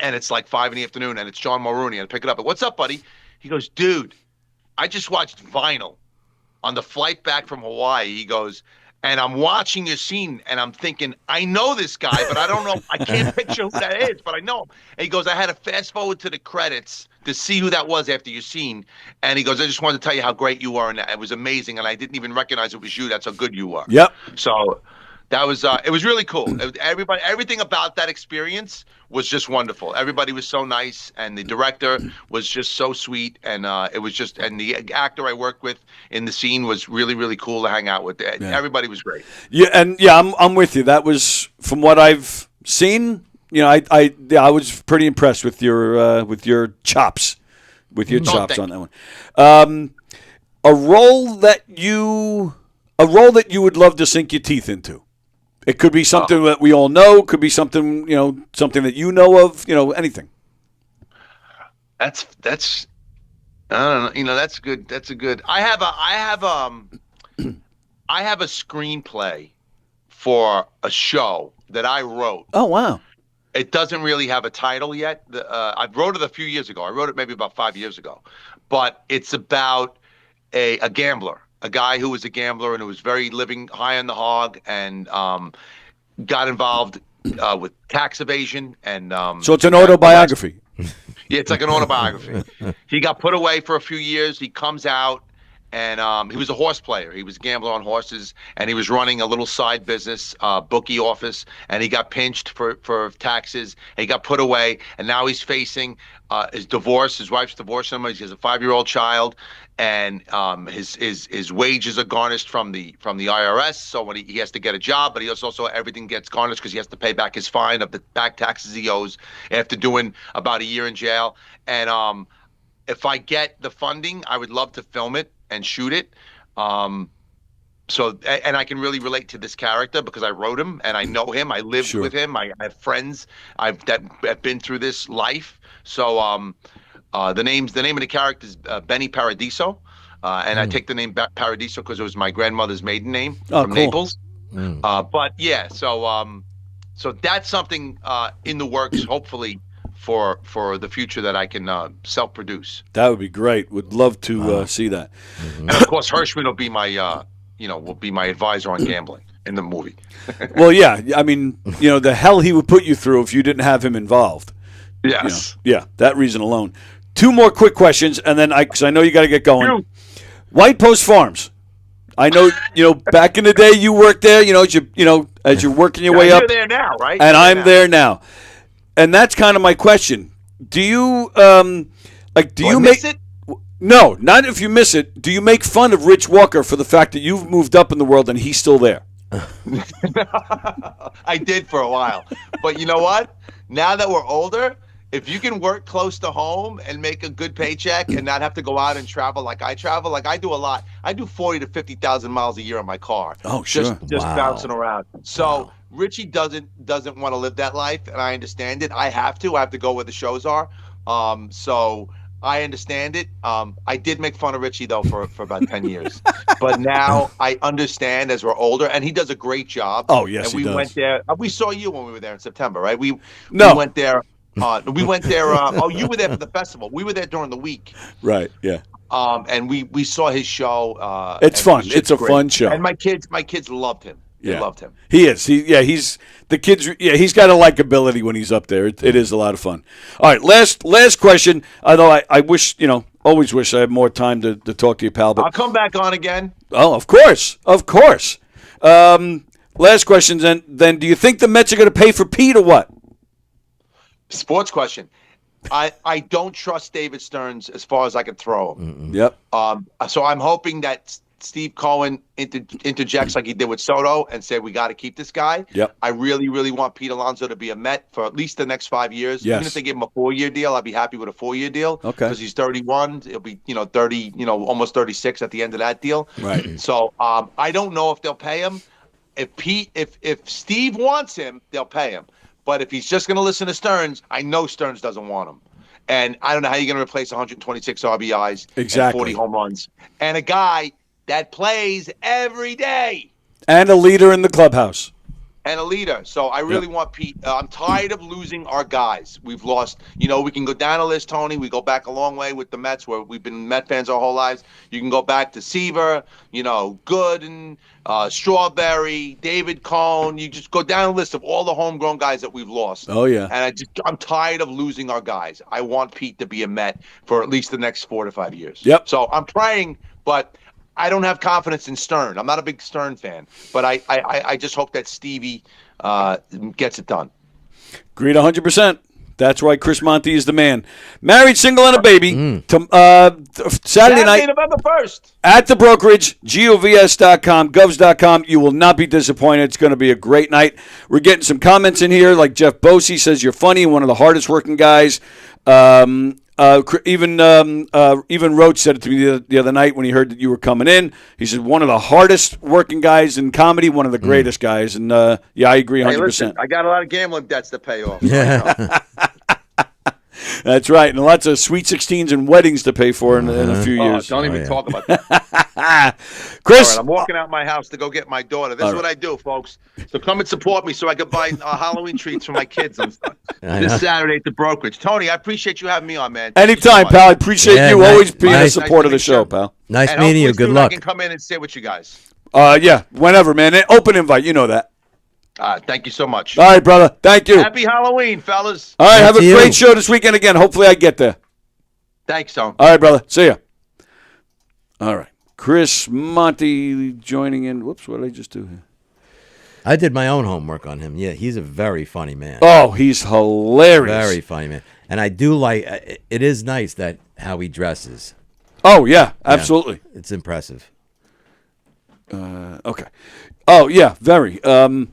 And it's like 5 in the afternoon, and it's John Mulrooney. And I pick it up. What's up, buddy? He goes, dude, I just watched Vinyl on the flight back from Hawaii. He goes, and I'm watching your scene, and I'm thinking, I know this guy, but I don't know. I can't picture who that is, but I know him. And he goes, I had to fast forward to the credits to see who that was after your scene. And he goes, I just wanted to tell you how great you were, and it was amazing. And I didn't even recognize it was you. That's how good you were. Yep. So that was it was really cool. Everything about that experience was just wonderful. Everybody was so nice, and the director was just so sweet, and it was just, and the actor I worked with in the scene was really, really cool to hang out with. Everybody was great. Yeah, and I'm with you. That was, from what I've seen, I was pretty impressed with your chops, on that one. A role that you would love to sink your teeth into. It could be something that we all know. Could be something, something that you know of. Anything. That's I don't know. That's good. That's a good. I have a screenplay for a show that I wrote. Oh wow! It doesn't really have a title yet. I wrote it a few years ago. I wrote it maybe about 5 years ago, but it's about a gambler. A guy who was a gambler and who was very living high on the hog and got involved with tax evasion and so it's an autobiography. Yeah, it's like an autobiography. He got put away for a few years. He comes out and he was a horse player. He was a gambler on horses, and he was running a little side business, bookie office, and he got pinched for taxes. And he got put away, and now he's facing his divorce. His wife's divorcing him. He has a 5-year-old child, and his wages are garnished from the IRS. So when he has to get a job, but he also everything gets garnished because he has to pay back his fine of the back taxes he owes after doing about a year in jail. And if I get the funding, I would love to film it and shoot it. So I can really relate to this character because I wrote him and I know him. I lived with him. I have friends that have been through this life. So the name of the character is Benny Paradiso, and I take the name Paradiso because it was my grandmother's maiden name from Naples. But yeah, so that's something in the works, hopefully for the future that I can self-produce. That would be great. Would love to see that. And of course, Hirschman will be my will be my advisor on gambling in the movie. Well, yeah. I mean, the hell he would put you through if you didn't have him involved. Yes. Yeah, that reason alone. 2 more quick questions, and then because I know you got to get going. White Post Farms. I know, back in the day you worked there. As you're working your way up. You're there now, right? And I'm there now. And that's kind of my question. Do you miss it? No, not if you miss it. Do you make fun of Rich Walker for the fact that you've moved up in the world and he's still there? I did for a while. But you know what? Now that we're older, if you can work close to home and make a good paycheck and not have to go out and travel like I travel, like I do a lot. I do 40 to 50,000 miles a year on my car. Oh, sure. Just bouncing around. So Richie doesn't want to live that life, and I understand it. I have to go where the shows are. So I understand it. I did make fun of Richie though for about 10 years, but now I understand as we're older, and he does a great job. Oh yes, and we he does. went there. We saw you when we were there in September, right? We went there. We went there. Oh, you were there for the festival. We were there during the week. Right. Yeah. And we saw his show. It's fun. It's a great. fun show. And my kids loved him. They loved him. He is. He's the kids. Yeah, he's got a likability when he's up there. It is a lot of fun. All right, last question. Although I wish, always wish I had more time to talk to you, pal. But I'll come back on again. Oh, of course. Last question. Then, do you think the Mets are going to pay for Pete or what? Sports question. I don't trust David Stearns as far as I can throw him. Yep. So I'm hoping that Steve Cohen interjects like he did with Soto and say, we got to keep this guy. Yep. I really, really want Pete Alonso to be a Met for at least the next 5 years. Yes. Even if they give him a 4-year deal, I'd be happy with a 4-year deal. Okay. Because he's 31. It'll be, 30, almost 36 at the end of that deal. Right. So I don't know if they'll pay him. If Steve wants him, they'll pay him. But if he's just going to listen to Stearns, I know Stearns doesn't want him. And I don't know how you're going to replace 126 RBIs and 40 home runs. And a guy that plays every day. And a leader in the clubhouse. And a leader. So I really want Pete. I'm tired of losing our guys. We've lost. We can go down a list, Tony. We go back a long way with the Mets, where we've been Met fans our whole lives. You can go back to Seaver, Gooden, Strawberry, David Cohn. You just go down a list of all the homegrown guys that we've lost. Oh, yeah. And I'm tired of losing our guys. I want Pete to be a Met for at least the next 4 to 5 years. Yep. So I'm praying, but I don't have confidence in Stern. I'm not a big Stern fan, but I just hope that Stevie gets it done. Agreed 100%. That's why Chris Monty is the man. Married, single, and a baby. Saturday night, November 1st. At the brokerage, govs.com, govs.com. You will not be disappointed. It's going to be a great night. We're getting some comments in here, like Jeff Bosey says you're funny, one of the hardest working guys. Even Roach said it to me the other night when he heard that you were coming in. He said one of the hardest working guys in comedy, one of the greatest guys. And I agree 100%. Hey, listen, I got a lot of gambling debts to pay off. Yeah. That's right, and lots of sweet 16s and weddings to pay for in a few years. Don't even talk about that. Chris, all right, I'm walking out my house to go get my daughter. This is what I do, folks. So come and support me so I can buy Halloween treats for my kids and stuff. This Saturday at the brokerage. Tony, I appreciate you having me on, man. Thank anytime, you so pal. I appreciate you always being a support of the show, pal. Nice and meeting you. hopefully Good soon luck. I can come in and sit with you guys. Yeah, whenever, man. Open invite, you know that. Thank you so much. All right, brother. Thank you. Happy Halloween, fellas. All right, have a great show this weekend again. Hopefully I get there. Thanks, Tom. All right, brother. See ya. All right. Chris Monty joining in. Whoops, what did I just do here? I did my own homework on him. Yeah, he's a very funny man. Oh, he's hilarious. Very funny man. And I do like, it is nice that how he dresses. Oh, yeah, absolutely. Yeah, it's impressive. Okay. Oh, yeah, very. And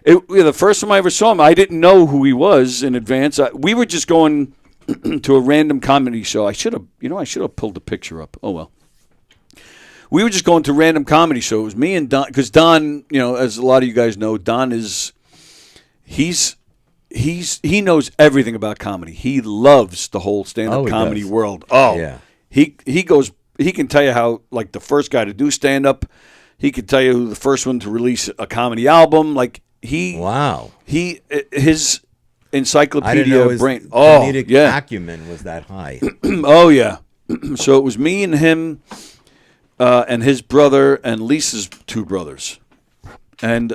the first time I ever saw him, I didn't know who he was in advance. We were just going to a random comedy show. I should have pulled the picture up. Oh, well. We were just going to a random comedy show. It was me and Don, because Don, as a lot of you guys know, Don is, he knows everything about comedy. He loves the whole stand-up comedy world. Oh, yeah. He can tell you how, like, the first guy to do stand-up. He could tell you who the first one to release a comedy album. Like, his encyclopedia brain. Comedic acumen was that high. Oh, yeah. So it was me and him and his brother and Lisa's two brothers. And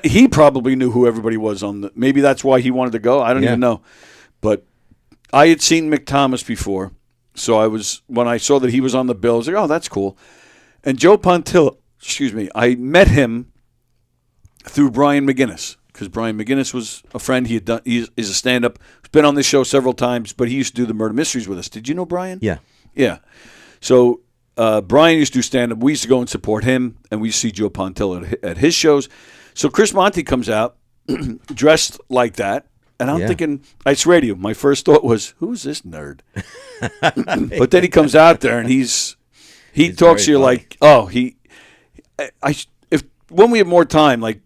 he probably knew who everybody was maybe that's why he wanted to go. I don't even know. But I had seen Mick Thomas before. So when I saw that he was on the bill, I was like, oh, that's cool. And Joe Pontillo, I met him through Brian McGinnis, because Brian McGinnis was a friend. He is a stand-up. He's been on this show several times, but he used to do the Murder Mysteries with us. Did you know Brian? Yeah. Yeah. So Brian used to do stand-up. We used to go and support him, and we used to see Joe Pontillo at his shows. So Chris Monty comes out dressed like that, And I'm thinking, Ice Radio. My first thought was, who's this nerd? But then he comes out there and he talks to you like, if when we have more time, like,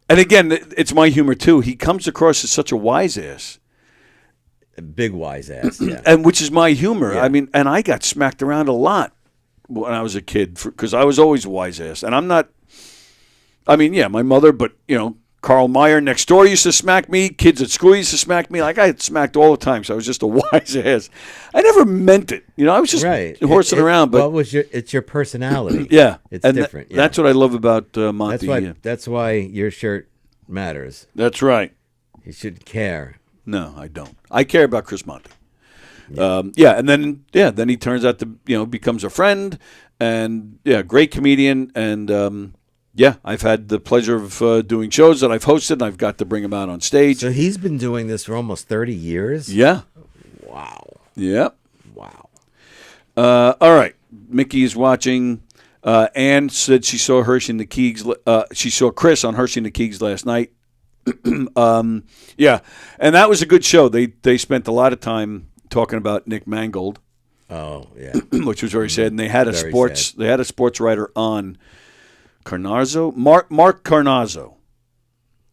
and again, it's my humor too. He comes across as such a wise ass. A big wise ass, yeah. And which is my humor. Yeah. I mean, and I got smacked around a lot when I was a kid because I was always a wise ass. And I'm not, I mean, yeah, my mother, but, Carl Meyer next door used to smack me. Kids at school used to smack me. Like, I had smacked all the time, so I was just a wise ass. I never meant it. I was just horsing around. But it's your personality. Yeah. It's and different. That's what I love about Monty. That's why your shirt matters. That's right. You should care. No, I don't. I care about Chris Monty. Yeah. And then he turns out to, becomes a friend and, great comedian. And, I've had the pleasure of doing shows that I've hosted, and I've got to bring him out on stage. So he's been doing this for almost 30 years? Yeah. Wow. Yep. Wow. All right. Mickey is watching. Ann said she saw Hershey and the Keegs. She saw Chris on Hershey and the Keegs last night. And that was a good show. They spent a lot of time talking about Nick Mangold. Oh, yeah. Which was very sad. And they had a sports writer on. Carnazzo? Mark Carnazzo.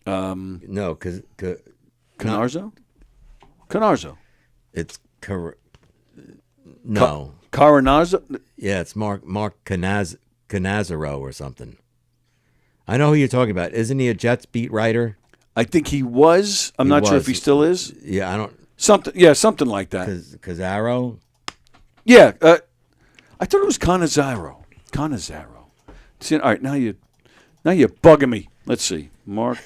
No, because... Carnazzo? Carnazzo. It's... No. Carnazzo? Yeah, it's Mark Canazaro or something. I know who you're talking about. Isn't he a Jets beat writer? I think he was. I'm not sure if he still is. Yeah, I don't... Something like that. Canazaro? Yeah. I thought it was Canazaro. See, all right, now you're bugging me. Let's see, Mark.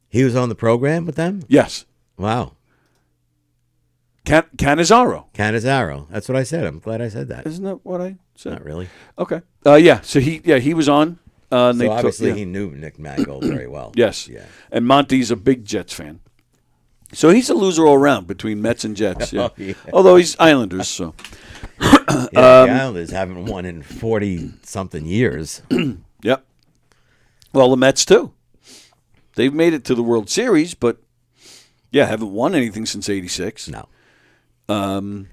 He was on the program with them? Yes. Wow. Canizaro. That's what I said. I'm glad I said that. Isn't that what I said? Not really. Okay. So he was on. So obviously he knew Nick Mangold very well. Yes. Yeah. And Monty's a big Jets fan. So he's a loser all around between Mets and Jets. Yeah. Yeah. Although he's Islanders, so. The Islanders haven't won in 40-something years. Yep. Well, the Mets, too. They've made it to the World Series, but, haven't won anything since '86. No. I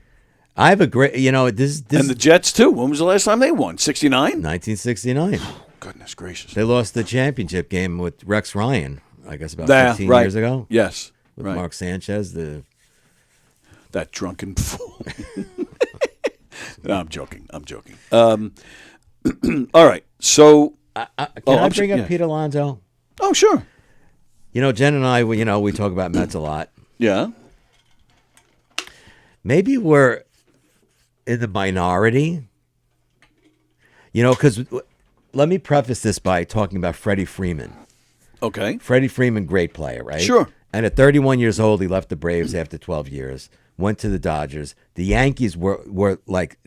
have a great, this... And the Jets, too. When was the last time they won? 69? 1969. Oh, goodness gracious. They lost the championship game with Rex Ryan, I guess about 15 years ago. Yes. With Mark Sanchez, that drunken fool. No, I'm joking. All right. So, can I bring up Pete Alonso? Oh, sure. Jen and I, we talk about Mets a lot. Yeah. Maybe we're in the minority. Because let me preface this by talking about Freddie Freeman. Okay. Freddie Freeman, great player, right? Sure. And at 31 years old, he left the Braves after 12 years, went to the Dodgers. The Yankees were like,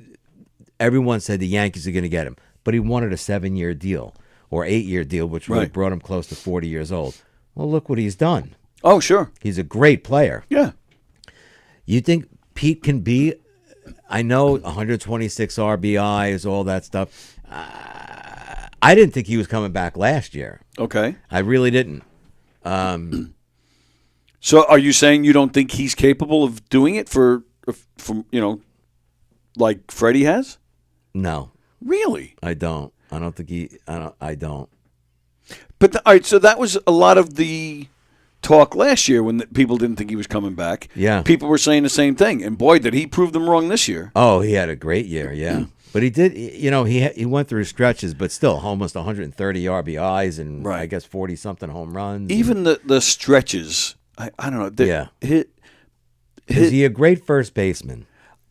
everyone said the Yankees are going to get him. But he wanted a 7-year deal or 8-year deal, which would have brought him close to 40 years old. Well, look what he's done. Oh, sure. He's a great player. Yeah. You think Pete can be, I know 126 RBIs, all that stuff. I didn't think he was coming back last year. Okay. I really didn't. So are you saying you don't think he's capable of doing it for like Freddie has? No. Really? I don't. I don't think I don't. But all right, so that was a lot of the talk last year when people didn't think he was coming back. Yeah. People were saying the same thing, and boy, did he prove them wrong this year. Oh, he had a great year, yeah. But he did, he went through stretches, but still almost 130 RBIs and I guess 40-something home runs. Even the stretches, I don't know. Is he a great first baseman?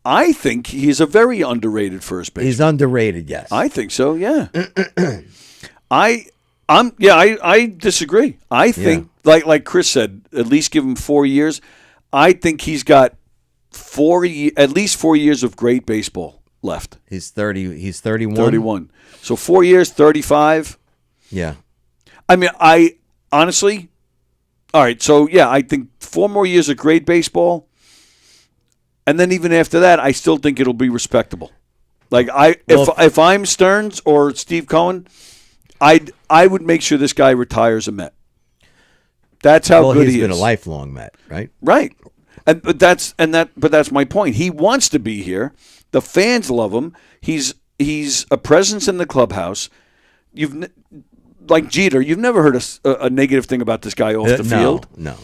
I think he's a very underrated first baseman. He's underrated, yes. I think so, yeah. I disagree. I think, like Chris said, at least give him 4 years. I think he's got at least 4 years of great baseball left. He's 30. He's 31. 31. So 4 years, 35. Yeah. I mean, I honestly, all right. So I think 4 more years of great baseball, and then even after that, I still think it'll be respectable. Like if I'm Stearns or Steve Cohen, I would make sure this guy retires a Met. That's how good he's he been is. a lifelong Met, right? Right. But that's my point. He wants to be here. The fans love him. He's a presence in the clubhouse. Like Jeter, you've never heard a negative thing about this guy off the field. No.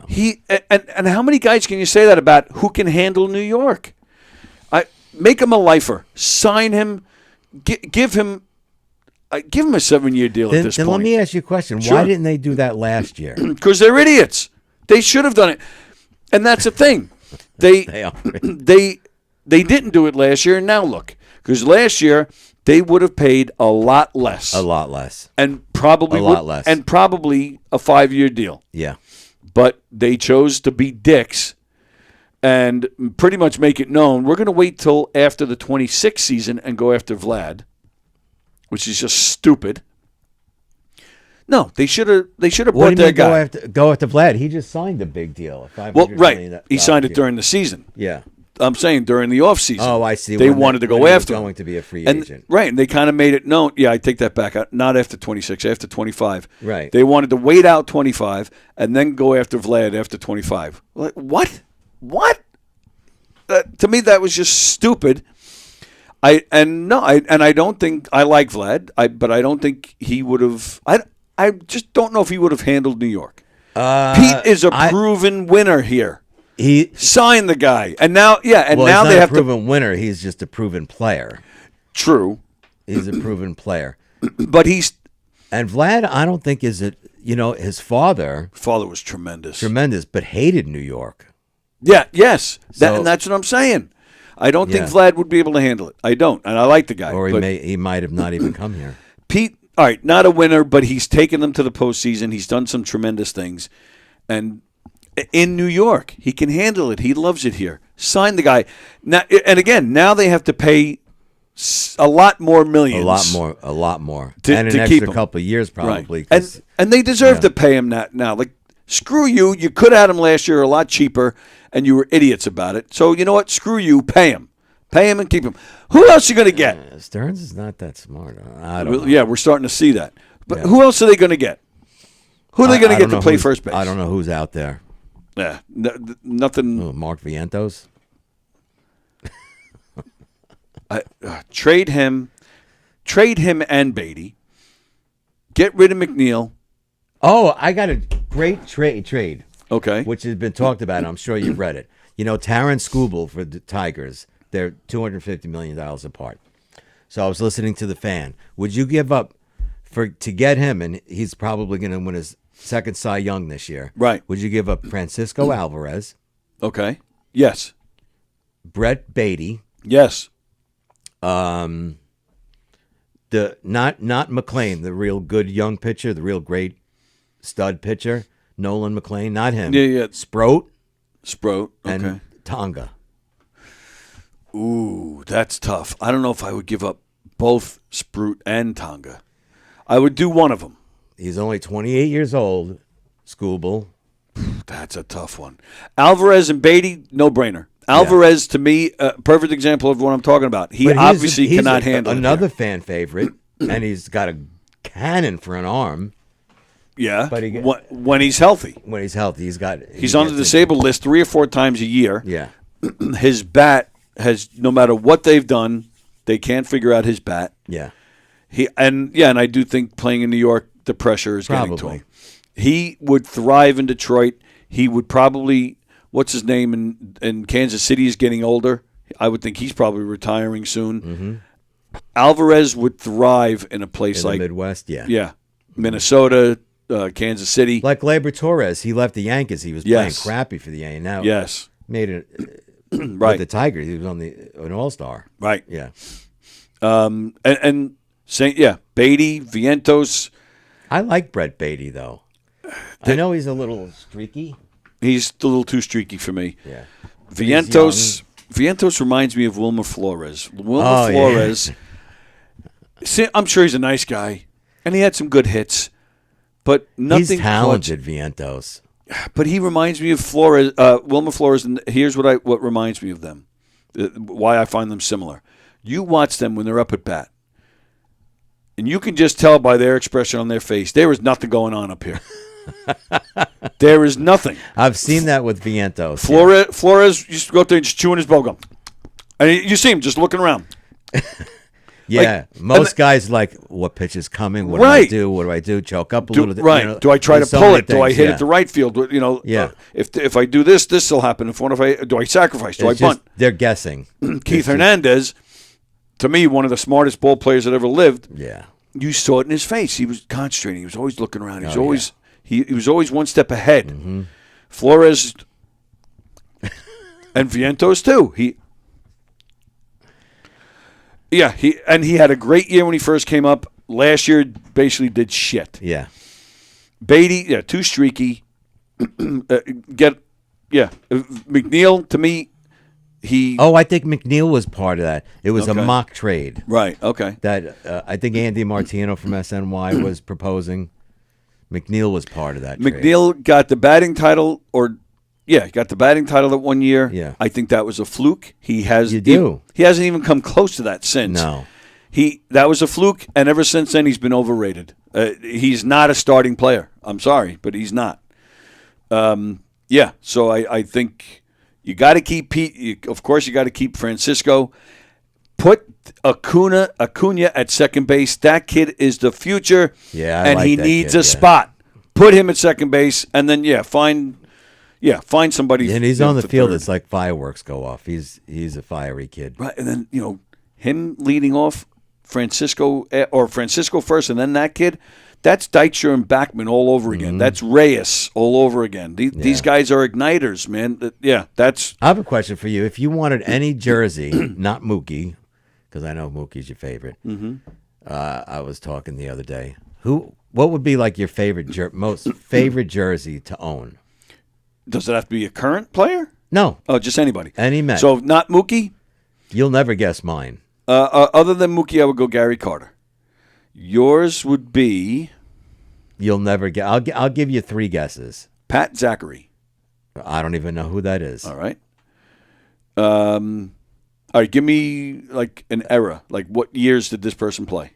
He and how many guys can you say that about who can handle New York? Make him a lifer. Sign him. Give him a 7-year deal at this then point. let me ask you a question. Sure. Why didn't they do that last year? Because they're idiots. They should have done it. And that's the thing. They didn't do it last year, and now look. Because last year they would have paid a lot less. A lot less. And probably less. And probably a 5-year deal. Yeah. But they chose to be dicks and pretty much make it known we're going to wait till after the 26th season and go after Vlad, which is just stupid. No, they should have brought their guy. Go after Vlad. He just signed a big deal. Well, right. He signed it during the season. Yeah. I'm saying during the offseason. Oh, I see. They wanted to go after him. Going to be a free And, agent. right, and they kind of made it known. Yeah, I take that back. Not after 26, after 25. Right. They wanted to wait out 25 and then go after Vlad after 25. Like, what? To me, that was just stupid. I don't think I like Vlad. But I don't think he would have. I just don't know if he would have handled New York. Pete is a proven winner here. He signed the guy, and now they have a proven winner. He's just a proven player. True, he's a proven player, but and Vlad. I don't think is it. His father was tremendous, but hated New York. Yeah, yes, and that's what I'm saying. I don't think Vlad would be able to handle it. I don't, and I like the guy. Or he might have not even come here. Pete, all right, not a winner, but he's taken them to the postseason. He's done some tremendous things, and in New York, he can handle it. He loves it here. Sign the guy now, and again, now they have to pay a lot more millions, a lot more, to and an keep extra him. couple of years probably. Right. And they deserve to pay him that now. Like, screw you. You could have had him last year a lot cheaper, and you were idiots about it. So you know what? Screw you. Pay him and keep him. Who else are you going to get? Stearns is not that smart. I don't know. Yeah, we're starting to see that. But who else are they going to get? Who are they going to get to play first base? I don't know who's out there. Yeah, nothing. Mark Vientos. Trade him and Beatty. Get rid of McNeil. Oh, I got a great trade. Okay, which has been talked about. I'm sure you've read it. Taron Skubal for the Tigers. They're $250 million apart. So I was listening to the fan. Would you give up to get him? And he's probably going to win his second Cy Young this year. Right. Would you give up Francisco Alvarez? Okay. Yes. Brett Beatty. Yes. The not McLean, the real good young pitcher, the real great stud pitcher, Nolan McLean, not him. Yeah. Sproat. Okay. And Tonga. Ooh, that's tough. I don't know if I would give up both Sprout and Tonga. I would do one of them. He's only 28 years old, Skubal. That's a tough one. Alvarez and Beatty, no-brainer. Alvarez, to me, perfect example of what I'm talking about. He obviously cannot handle it. Another fan favorite, and he's got a cannon for an arm. Yeah, but when he's healthy. When he's healthy, he's on the disabled list 3 or 4 times a year. Yeah. His bat has, no matter what they've done, they can't figure out his bat. Yeah. And I do think playing in New York, the pressure is getting to him. He would thrive in Detroit. He would probably, what's his name in Kansas City is getting older. I would think he's probably retiring soon. Mm-hmm. Alvarez would thrive in a place in like the Midwest. Yeah. Yeah. Minnesota, Kansas City. Like Gleyber Torres, he left the Yankees. He was playing crappy for the Yankees. Now, made it right with the Tigers. He was on an All-Star. Right. Yeah. And saying Beatty, Vientos. I like Brett Beatty though. I know he's a little streaky. He's a little too streaky for me. Yeah. Vientos reminds me of Wilmer Flores. Flores. See, I'm sure he's a nice guy, and he had some good hits, but nothing. He's talented, Vientos. But he reminds me of Flores, Wilmer Flores, and here's what reminds me of them. Why I find them similar. You watch them when they're up at bat, and you can just tell by their expression on their face there was nothing going on up here. There is nothing. I've seen that with Vientos. Flores used to go up there and just chewing his bubble gum. And you see him just looking around. Yeah, most guys like, what pitch is coming? What do I do? What do I do? Choke up a little bit. Right. You know, do I try to so pull many it? Do I things, hit it to right field? You know, Yeah. If I do this will happen. Do I sacrifice? Do It's I bunt? just- they're guessing. Keith Hernandez, to me, one of the smartest ball players that ever lived. Yeah. You saw it in his face. He was concentrating. He was always looking around. He was Oh, always he was always one step ahead. Mm-hmm. Flores and Vientos too. He had a great year when he first came up. Last year basically did shit. Yeah. Beatty, too streaky. McNeil, to me, I think McNeil was part of that. It was Okay. a mock trade. Right, okay. That I think Andy Martino from SNY was proposing. McNeil was part of that trade. McNeil got the batting title, got the batting title that 1 year. Yeah. I think that was a fluke. He hasn't even come close to that since. No. That was a fluke, and ever since then he's been overrated. He's not a starting player. I'm sorry, but he's not. So I think you got to keep Pete. Of course, you got to keep Francisco. Put Acuna at second base. That kid is the future. Yeah, I and like he that needs kid, a spot. Put him at second base, and then find somebody. And he's on the for field. third. It's like fireworks go off. He's a fiery kid. Right, and then him leading off Francisco first, and then that kid. That's Dykstra and Backman all over again. Mm-hmm. That's Reyes all over again. These guys are igniters, man. That's. I have a question for you. If you wanted any jersey, not Mookie, because I know Mookie's your favorite. Mm-hmm. I was talking the other day. What would be like your favorite most favorite jersey to own? Does it have to be a current player? No. Oh, just anybody. Any Met. So not Mookie? You'll never guess mine. Other than Mookie, I would go Gary Carter. Yours would be. You'll never get. I'll give you 3 guesses. Pat Zachary. I don't even know who that is. All right. All right. Give me like an era. Like what years did this person play?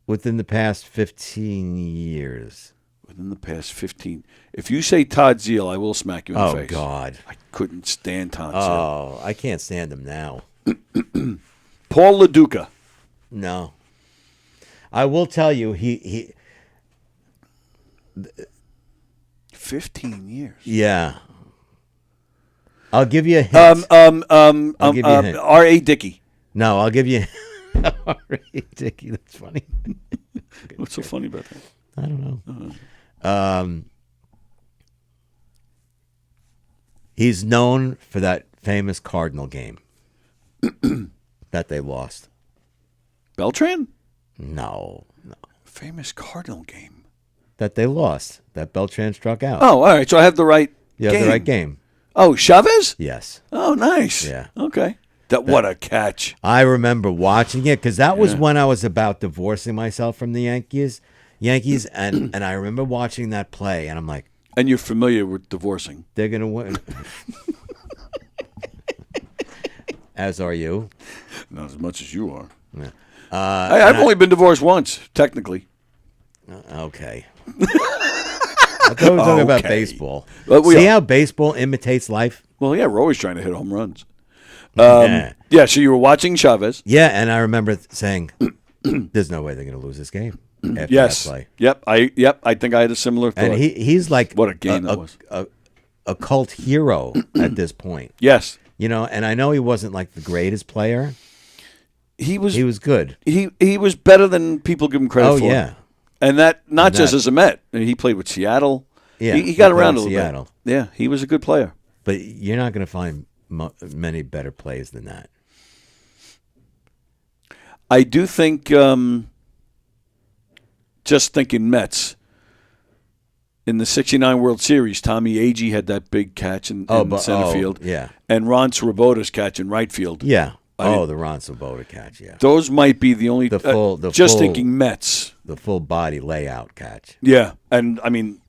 Within the past 15 years. Within the past 15. If you say Todd Zeal, I will smack you in the face. Oh God. I couldn't stand Todd Zeal. Oh, I can't stand him now. Paul LaDuca. No. I will tell you, he 15 years. Yeah. I'll give you a hint. I'll give you a hint. R.A. Dickey. No, I'll give you R.A. Dickey. That's funny. What's so funny about that? I don't know. He's known for that famous Cardinal game that they lost. Beltran? No. Famous Cardinal game. That they lost. That Beltran struck out. Oh, all right. So I have the right You have the right game. Oh, Chavez? Yes. Oh, nice. Yeah. Okay. What a catch. I remember watching it because that was when I was about divorcing myself from the Yankees, and I remember watching that play, and I'm like, and you're familiar with divorcing. They're going to win. As are you. Not as much as you are. Yeah. I've only been divorced once, technically. Okay. I thought we were talking about baseball. See how baseball imitates life? Well, yeah, we're always trying to hit home runs. Yeah, so you were watching Chavez. Yeah, and I remember saying, there's no way they're going to lose this game after Yes. that play. Yep. I think I had a similar thought. And he's like what a game that was. A cult hero at this point. Yes. You know, and I know he wasn't like the greatest player. He was good. He was better than people give him credit for. Oh, yeah. And that not just as a Met. He played with Seattle. Yeah, he got around a played little Seattle. bit. Yeah, he was a good player. But you're not going to find many better plays than that. I do think, just thinking Mets, in the '69 World Series, Tommy Agee had that big catch in center field. Yeah. And Ron Swoboda's catch in right field. Yeah. The Ron Swoboda catch, yeah. Those might be the only, thinking Mets. The full body layout catch. Yeah. And, I mean,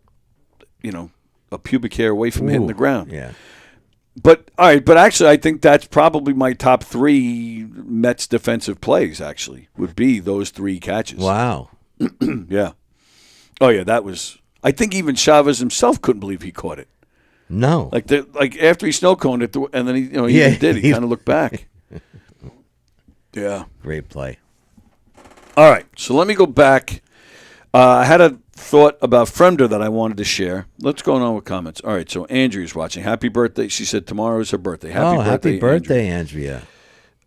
a pubic hair away from hitting the ground. Yeah. But all right, but actually, I think that's probably my top 3 Mets defensive plays. Actually, would be those 3 catches. Wow. Yeah. Oh yeah, that was. I think even Chavez himself couldn't believe he caught it. No. Like after he snow coned it, and then he did. He kind of looked back. Yeah. Great play. All right, so let me go back. I had a thought about Fremder that I wanted to share. Let's go on with comments. All right, so Andrea's watching. Happy birthday. She said tomorrow is her birthday. Happy birthday, Andrea.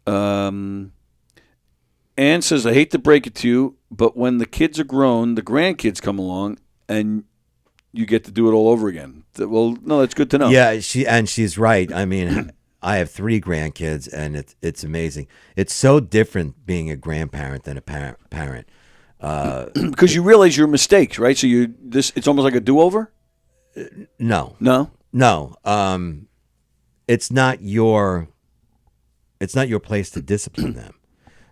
Ann says, I hate to break it to you, but when the kids are grown, the grandkids come along, and you get to do it all over again. Well, no, that's good to know. Yeah, she's right. I mean, I have 3 grandkids, and it's amazing. It's so different being a grandparent than a parent. Because you realize your mistakes, right? So it's almost like a do-over? No. It's not your place to discipline them.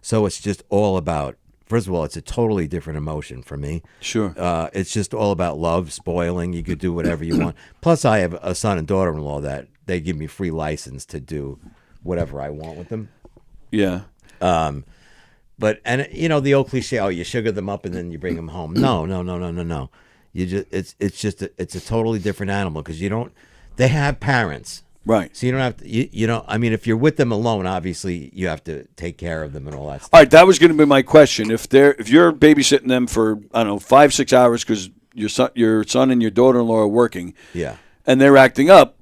So it's just all about, first of all, it's a totally different emotion for me. Sure. It's just all about love, spoiling. You could do whatever you want. Plus, I have a son and daughter-in-law that they give me free license to do whatever I want with them. Yeah. But the old cliche, you sugar them up and then you bring them home. No. You just it's a totally different animal because they have parents. Right. So you don't have to, if you're with them alone, obviously you have to take care of them and all that stuff. All right, that was going to be my question. If you're babysitting them for, 5-6 hours because your son and your daughter-in-law are working. Yeah. And they're acting up.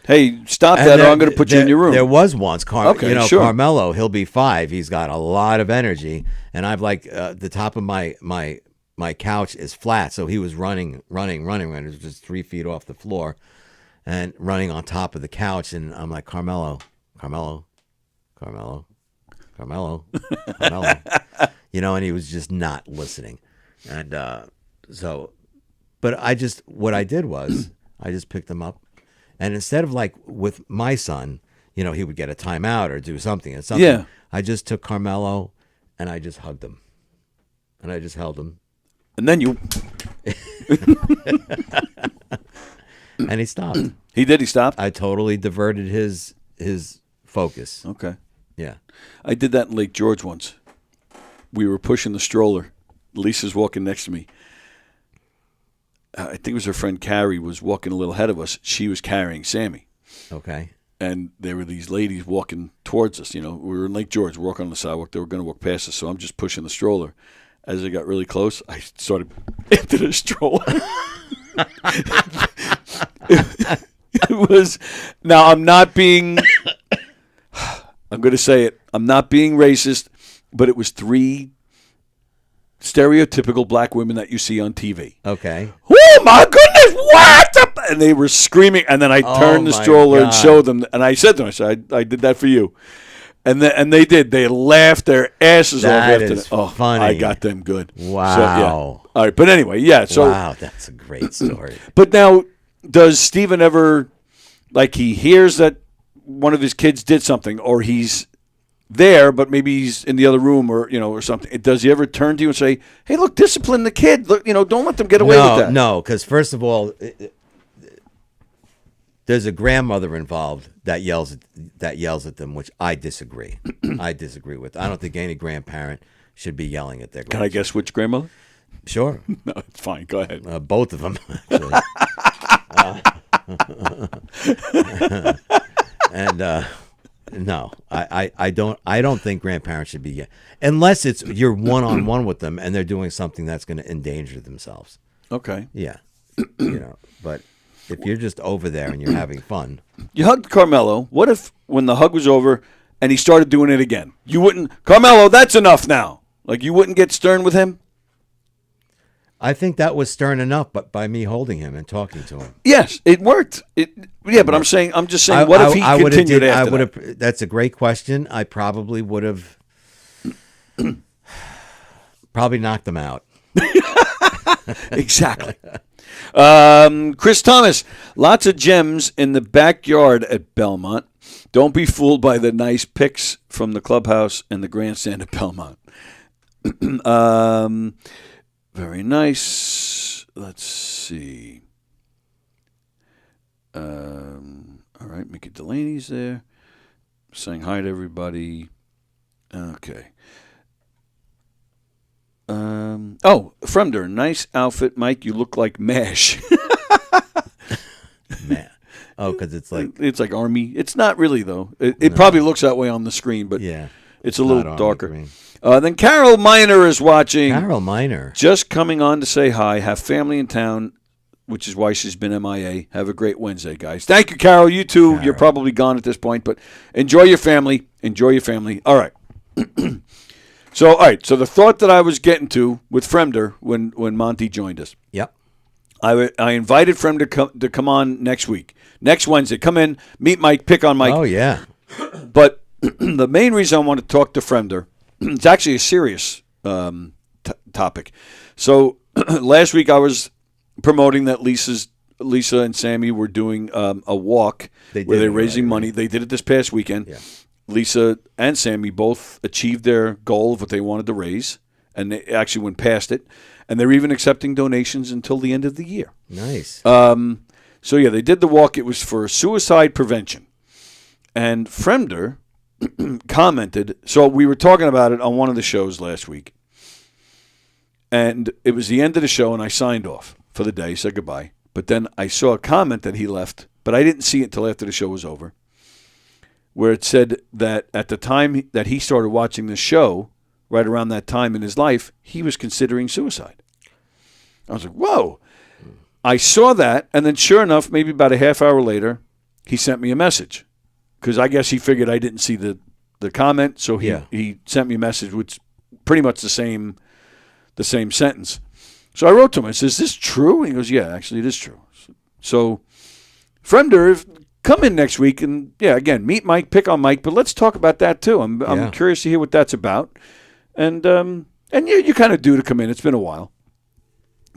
Hey, stop that, or I'm going to put you in your room. There was once, sure. Carmelo, he'll be 5. He's got a lot of energy. And I've the top of my couch is flat. So he was running. It was just 3 feet off the floor and running on top of the couch. And I'm like, Carmelo. And he was just not listening. And but what I did was I just picked him up. And instead of like with my son, he would get a timeout or do something. Yeah. I just took Carmelo and I just hugged him. And I just held him. And then you... And he stopped. He did? He stopped? I totally diverted his focus. Okay. Yeah. I did that in Lake George once. We were pushing the stroller. Lisa's walking next to me. I think it was her friend Carrie was walking a little ahead of us. She was carrying Sammy. Okay. And there were these ladies walking towards us. We were in Lake George, walking on the sidewalk. They were going to walk past us, so I'm just pushing the stroller. As they got really close, I started into the stroller. It was... Now, I'm not being... I'm going to say it. I'm not being racist, but it was 3 stereotypical black women that you see on TV. Okay. Oh my goodness! What? And they were screaming. And then I turned the stroller and showed them. And I said to them, I did that for you. And they did. They laughed their asses off after that. Oh, funny. I got them good. Wow. So, yeah. All right, but anyway, yeah. So wow, that's a great story. But now, does Steven ever, he hears that one of his kids did something, or he's there, but maybe he's in the other room or something. Does he ever turn to you and say, hey, look, discipline the kid. Look, don't let them get away with that. No, because first of all, there's a grandmother involved that yells at them, which I disagree. I disagree with. I don't think any grandparent should be yelling at their grandchildren. Can I guess which grandmother? Sure. No, it's fine. Go ahead. Both of them, actually. No, I don't think grandparents should be unless you're one-on-one with them and they're doing something that's going to endanger themselves. Okay. Yeah. But if you're just over there and you're having fun. You hugged Carmelo. What if when the hug was over and he started doing it again? You wouldn't, Carmelo, that's enough now. You wouldn't get stern with him? I think that was stern enough, but by me holding him and talking to him. Yes, it worked. But I'm just saying, what if he continued after that? That's a great question. I probably would have probably knocked him out. Exactly. Chris Thomas, lots of gems in the backyard at Belmont. Don't be fooled by the nice pics from the clubhouse and the grandstand at Belmont. Very nice. Let's see. All right, Mickey Delaney's there. Saying hi to everybody. Okay. Fremder, nice outfit, Mike. You look like MASH. Man. Oh, because it's like Army. It's not really, though. It probably looks that way on the screen, but yeah, it's a little darker. Green. Then Carol Miner is watching. Carol Miner. Just coming on to say hi. Have family in town, which is why she's been MIA. Have a great Wednesday, guys. Thank you, Carol. You too. Carol. You're probably gone at this point, but enjoy your family. Enjoy your family. All right. So the thought that I was getting to with Fremder when Monty joined us. Yep. I invited Fremder to come on next week. Next Wednesday. Come in, meet Mike, pick on Mike. Oh, yeah. But the main reason I want to talk to Fremder, it's actually a serious topic. So last week I was promoting that Lisa and Sammy were doing a walk where they're raising money. They did it this past weekend. Yeah. Lisa and Sammy both achieved their goal of what they wanted to raise, and they actually went past it. And they're even accepting donations until the end of the year. Nice. So, yeah, they did the walk. It was for suicide prevention. And Fremder commented. So we were talking about it on one of the shows last week. And it was the end of the show, and I signed off for the day, said goodbye. But then I saw a comment that he left, but I didn't see it until after the show was over, where it said that at the time that he started watching the show, right around that time in his life, he was considering suicide. I was like, whoa. I saw that, and then sure enough, maybe about a half hour later, he sent me a message. Because I guess he figured I didn't see the comment, so he sent me a message, which pretty much the same sentence. So I wrote to him, I said, is this true? And he goes, yeah, actually it is true. So, Fremder, come in next week and, yeah, again, meet Mike, pick on Mike, but let's talk about that too. I'm curious to hear what that's about. And you kind of due to come in. It's been a while.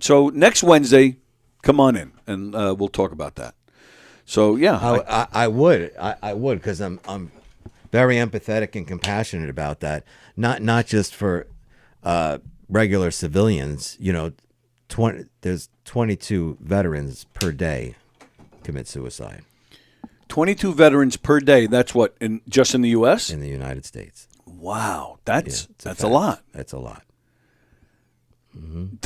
So next Wednesday, come on in, and we'll talk about that. So, yeah. I would because I'm very empathetic and compassionate about that. Not just for regular civilians. You know, there's 22 veterans per day commit suicide. 22 veterans per day. That's what just in the U.S. In the United States. Wow, that's a lot. That's a lot. Mm-hmm.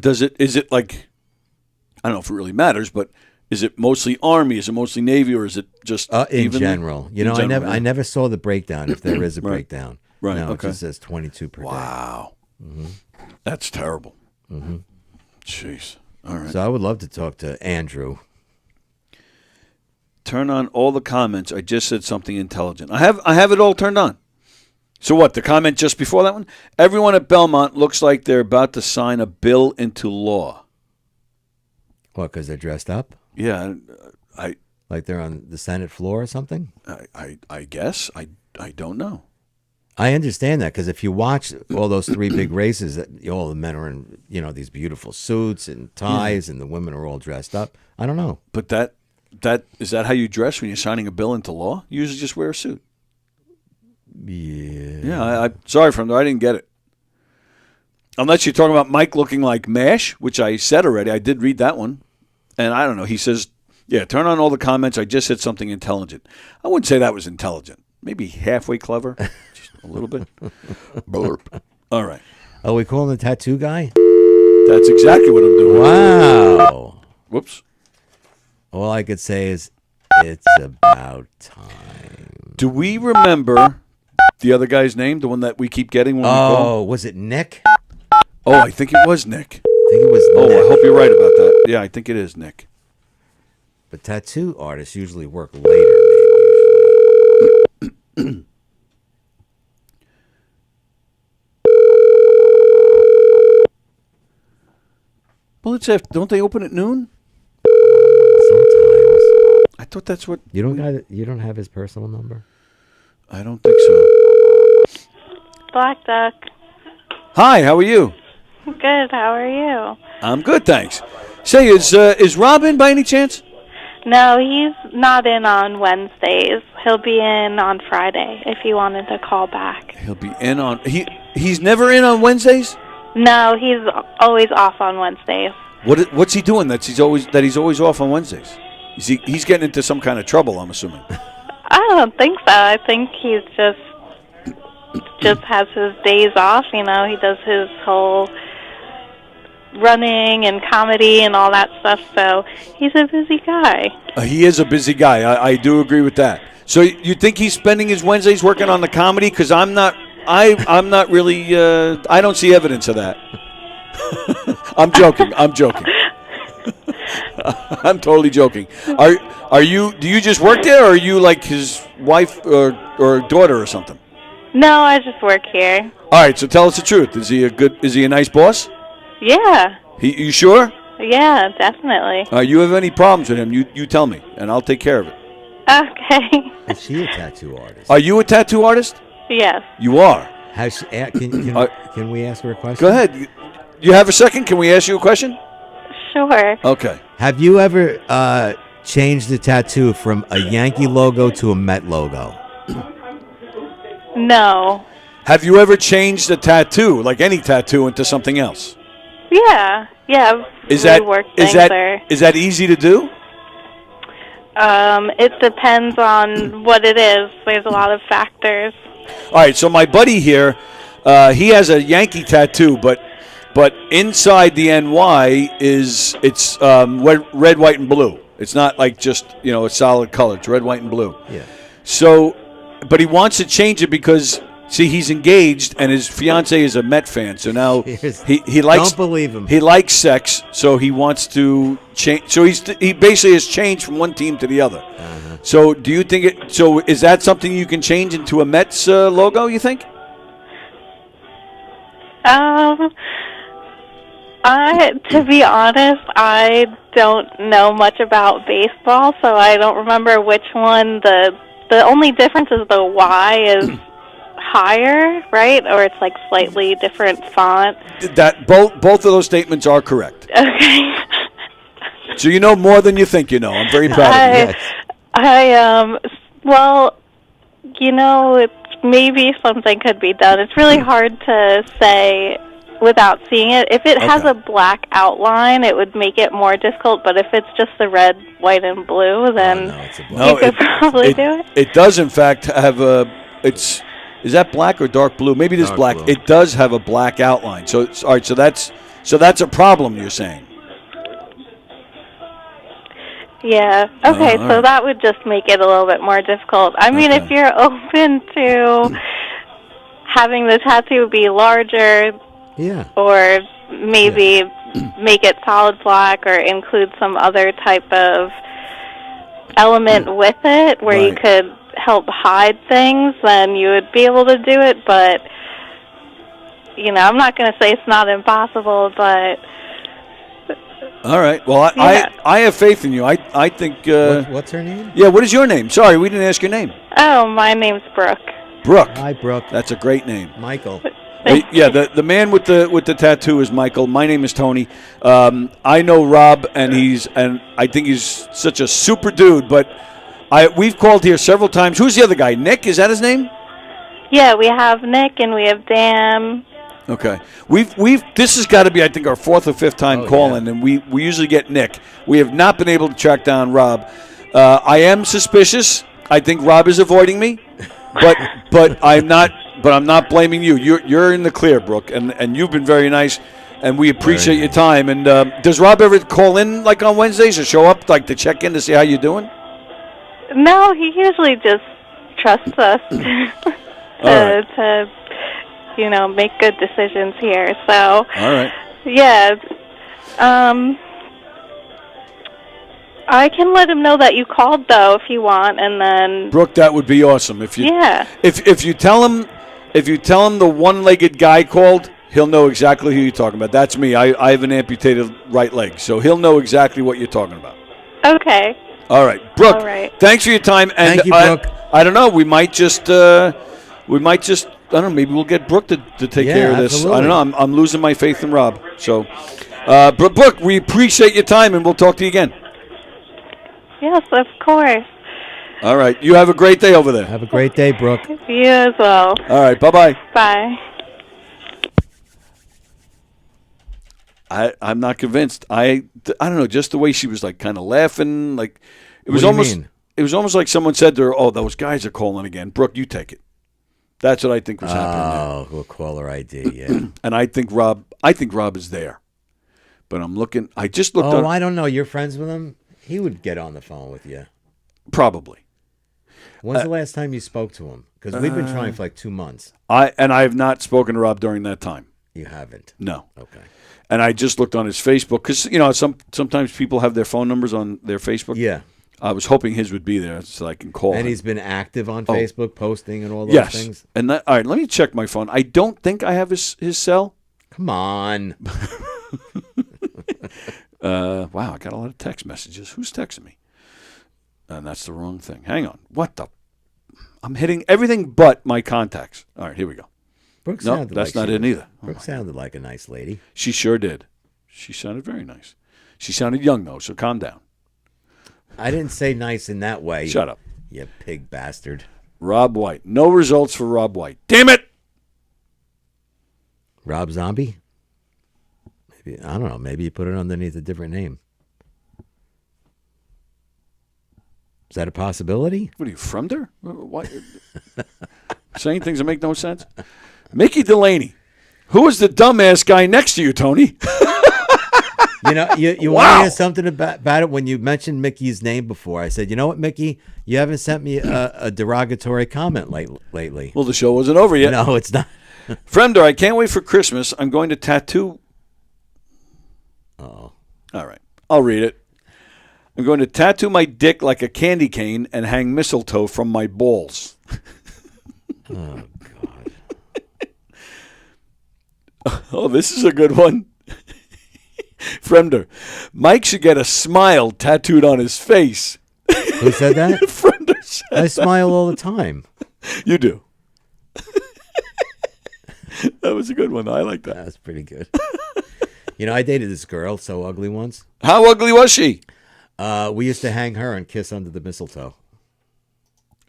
Is it like, I don't know if it really matters, but is it mostly Army? Is it mostly Navy, or is it just in general? You know, I never saw the breakdown. If there is a breakdown, right? No, okay. It just says 22 per day. Wow, that's terrible. Mm-hmm. Jeez. All right. So I would love to talk to Andrew. Turn on all the comments. I just said something intelligent. I have it all turned on. So what? The comment just before that one? Everyone at Belmont looks like they're about to sign a bill into law. What? Because they're dressed up? Yeah, like they're on the Senate floor or something. I guess I don't know. I understand that because if you watch all those three big races, all the men are in these beautiful suits and ties, and the women are all dressed up. I don't know, but is that how you dress when you're signing a bill into law? You usually just wear a suit. Yeah. Yeah, I'm sorry, I didn't get it. Unless you're talking about Mike looking like MASH, which I said already. I did read that one. And I don't know. He says, yeah, turn on all the comments. I just said something intelligent. I wouldn't say that was intelligent. Maybe halfway clever. Just a little bit. Blurp. All right. Are we calling the tattoo guy? That's exactly what I'm doing. Wow. Whoops. All I could say is it's about time. Do we remember the other guy's name, the one that we keep getting when we call? Oh, was it Nick? Oh, I think it was Nick. I think it was Nick. Oh, I hope you're right about that. Yeah, I think it is Nick. But tattoo artists usually work later, maybe. Well, don't they open at noon? Sometimes. I thought that's what you don't have his personal number? I don't think so. Black Duck. Hi, how are you? Good, how are you? I'm good, thanks. Say, is Rob in by any chance? No, he's not in on Wednesdays. He'll be in on Friday if you wanted to call back. He'll be in on he's never in on Wednesdays? No, he's always off on Wednesdays. What's he doing that he's always off on Wednesdays? He's getting into some kind of trouble, I'm assuming. I don't think so. I think he's just just has his days off. You know, he does his whole running and comedy and all that stuff. So he's a busy guy. He is a busy guy. I do agree with that. So you think he's spending his Wednesdays working on the comedy? Because I'm not really. I don't see evidence of that. I'm joking. I'm totally joking. Are you? Do you just work there, or are you like his wife or daughter or something? No, I just work here. All right. So tell us the truth. Is he a nice boss? Yeah. You sure? Yeah, definitely. You have any problems with him? You tell me, and I'll take care of it. Okay. Is she a tattoo artist? Are you a tattoo artist? Yes. You are. Can we ask her a question? Go ahead. You have a second? Can we ask you a question? Sure. Okay. Have you ever changed the tattoo from a Yankee logo to a Met logo? No. Have you ever changed a tattoo, like any tattoo, into something else? Yeah. Yeah. Is that easy to do? It depends on what it is. There's a lot of factors. All right. So my buddy here, he has a Yankee tattoo, but inside the NY it's red, white, and blue. It's not like just a solid color. It's red, white, and blue. Yeah. So, but he wants to change it because he's engaged and his fiance is a Met fan. So now he likes. Don't believe him. He likes sex, so he wants to change. So he basically has changed from one team to the other. Uh-huh. So do you think it? So is that something you can change into a Mets logo? You think? To be honest, I don't know much about baseball, so I don't remember which one. The only difference is the Y is higher, right? Or it's like slightly different font. That both of those statements are correct. Okay. So you know more than you think you know. I'm very proud of you. Well, maybe something could be done. It's really hard to say without seeing it. If it has a black outline, it would make it more difficult, but if it's just the red, white, and blue, then you could probably do it. It does, in fact, have is that black or dark blue? Maybe it is black. Blue. It does have a black outline. So, all right, so that's a problem, you're saying? Yeah. Okay, so that would just make it a little bit more difficult. I mean, if you're open to having the tattoo be larger, yeah, or maybe make it solid black or include some other type of element with it where you could help hide things, then you would be able to do it. But, I'm not going to say it's not impossible, but... All right. Well, I have faith in you. I think... what's her name? Yeah, what is your name? Sorry, we didn't ask your name. Oh, my name's Brooke. Brooke. Hi, Brooke. That's a great name. Michael. Yeah, the man with the tattoo is Michael. My name is Tony. I know Rob, and I think he's such a super dude. But we've called here several times. Who's the other guy? Nick? Is that his name? Yeah, we have Nick and we have Dan. Okay, this has got to be, I think, our fourth or fifth time calling, and we usually get Nick. We have not been able to track down Rob. I am suspicious. I think Rob is avoiding me, but I'm not. But I'm not blaming you. You're in the clear, Brooke, and you've been very nice, and we appreciate your time. And does Rob ever call in like on Wednesdays or show up like to check in to see how you're doing? No, he usually just trusts us to make good decisions here. So all right, yeah. I can let him know that you called though, if you want, and then Brooke, that would be awesome. If you if you tell him the one-legged guy called, he'll know exactly who you're talking about. That's me. I have an amputated right leg, so he'll know exactly what you're talking about. Okay. All right, Brooke. All right. Thanks for your time. And thank you, Brooke. I don't know. We might just. I don't know. Maybe we'll get Brooke to take care of this. Absolutely. I don't know. I'm losing my faith in Rob. So, Brooke, we appreciate your time, and we'll talk to you again. Yes, of course. All right. You have a great day over there. Have a great day, Brooke. You as well. All right. Bye-bye. Bye. I'm not convinced. I don't know. Just the way she was like kind of laughing, like it was What do you almost. mean? It was almost like someone said to her, "Oh, those guys are calling again." Brooke, you take it. That's what I think was happening. Oh, well, caller ID, yeah. And I think Rob is there. But I'm looking. I just looked. Oh, I don't know. You're friends with him. He would get on the phone with you. Probably. When's the last time you spoke to him? Because we've been trying for like 2 months. I have not spoken to Rob during that time. You haven't? No. Okay. And I just looked on his Facebook because sometimes people have their phone numbers on their Facebook. Yeah. I was hoping his would be there so I can call him. And he's been active on Facebook, posting and all those things? Yes. And all right, let me check my phone. I don't think I have his cell. Come on. Wow, I got a lot of text messages. Who's texting me? And that's the wrong thing. Hang on. What the? I'm hitting everything but my contacts. All right, here we go. Brooke No, sounded that's like not it either. Brooke sounded like a nice lady. She sure did. She sounded very nice. She sounded young, though, so calm down. I didn't say nice in that way. Shut up. You pig bastard. Rob White. No results for Rob White. Damn it! Rob Zombie? Maybe, I don't know. Maybe you put it underneath a different name. Is that a possibility? What are you, from there? What? Saying things that make no sense? Mickey Delaney. Who was the dumbass guy next to you, Tony? You know, you want to hear something about it? When you mentioned Mickey's name before, I said, you know what, Mickey? You haven't sent me a derogatory comment lately. Well, the show wasn't over yet. No, it's not. Fremder, I can't wait for Christmas. I'm going to tattoo. Oh. All right. I'll read it. I'm going to tattoo my dick like a candy cane and hang mistletoe from my balls. Oh, God. Oh, this is a good one. Fremder, Mike should get a smile tattooed on his face. Who said that? Fremder said I smile all the time. You do. That was a good one. I like that. That's pretty good. You know, I dated this girl, so ugly once. How ugly was she? We used to hang her and kiss under the mistletoe.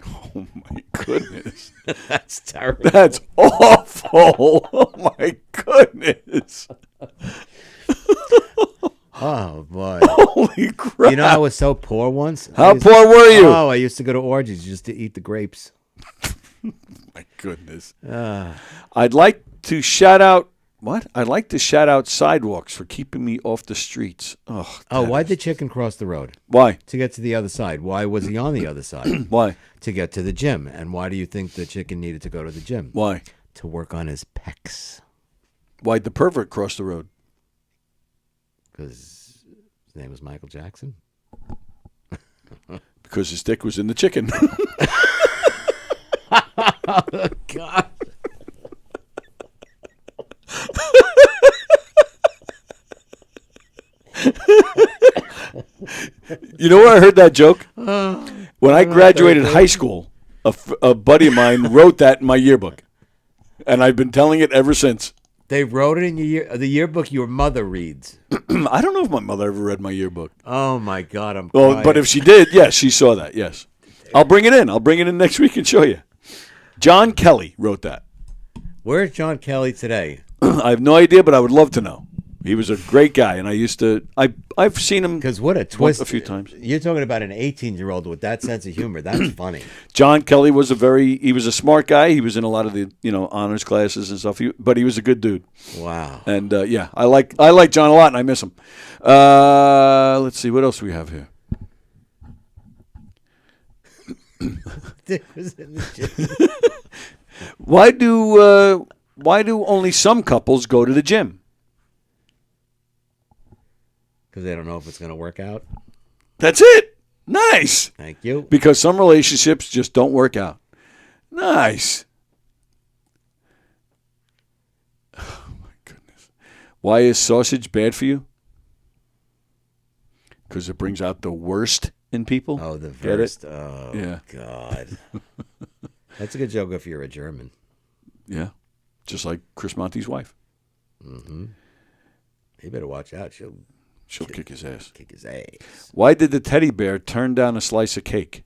Oh, my goodness. That's terrible. That's awful. Oh, my goodness. Oh, boy. Holy crap. You know, I was so poor once. How poor were you? Oh, I used to go to orgies just to eat the grapes. My goodness. I'd like to shout out. What? I'd like to shout out sidewalks for keeping me off the streets. Oh, why'd the chicken cross the road? Why? To get to the other side. Why was he on the other side? Why? To get to the gym. And why do you think the chicken needed to go to the gym? Why? To work on his pecs. Why'd the pervert cross the road? Because his name was Michael Jackson. Because his dick was in the chicken. Oh, God. You know where I heard that joke? When I graduated high school, a buddy of mine wrote that in my yearbook. And I've been telling it ever since. They wrote it in the yearbook your mother reads. I don't know if my mother ever read my yearbook. Oh, my God. I'm Well, crying. but if she did, yes, she saw that, yes. I'll bring it in. I'll bring it in next week and show you. John Kelly wrote that. Where's John Kelly today? I have no idea, but I would love to know. He was a great guy, and I used to. I've seen him. Because what a twist! A few times. You're talking about an 18-year-old with that sense of humor. That's funny. John Kelly was he was a smart guy. He was in a lot of the honors classes and stuff. But he was a good dude. Wow. And yeah, I like John a lot, and I miss him. Let's see what else we have here. Why do only some couples go to the gym? Because they don't know if it's going to work out. That's it. Nice. Thank you. Because some relationships just don't work out. Nice. Oh, my goodness. Why is sausage bad for you? Because it brings out the worst in people. Oh, the Get worst. it? Oh, yeah. God. That's a good joke if you're a German. Yeah. Just like Chris Monty's wife. Mm-hmm. You better watch out. She'll kick his ass. Kick his ass. Why did the teddy bear turn down a slice of cake?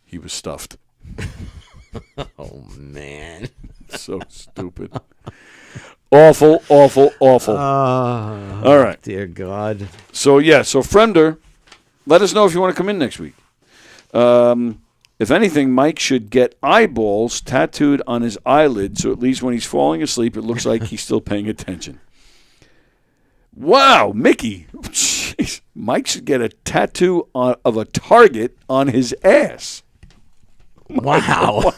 He was stuffed. Oh, man. So stupid. Awful, awful, awful. All right. Dear God. So Fremder, let us know if you want to come in next week. If anything, Mike should get eyeballs tattooed on his eyelid, so at least when he's falling asleep, it looks like he's still paying attention. Wow, Mickey. Jeez. Mike should get a tattoo of a target on his ass. Wow.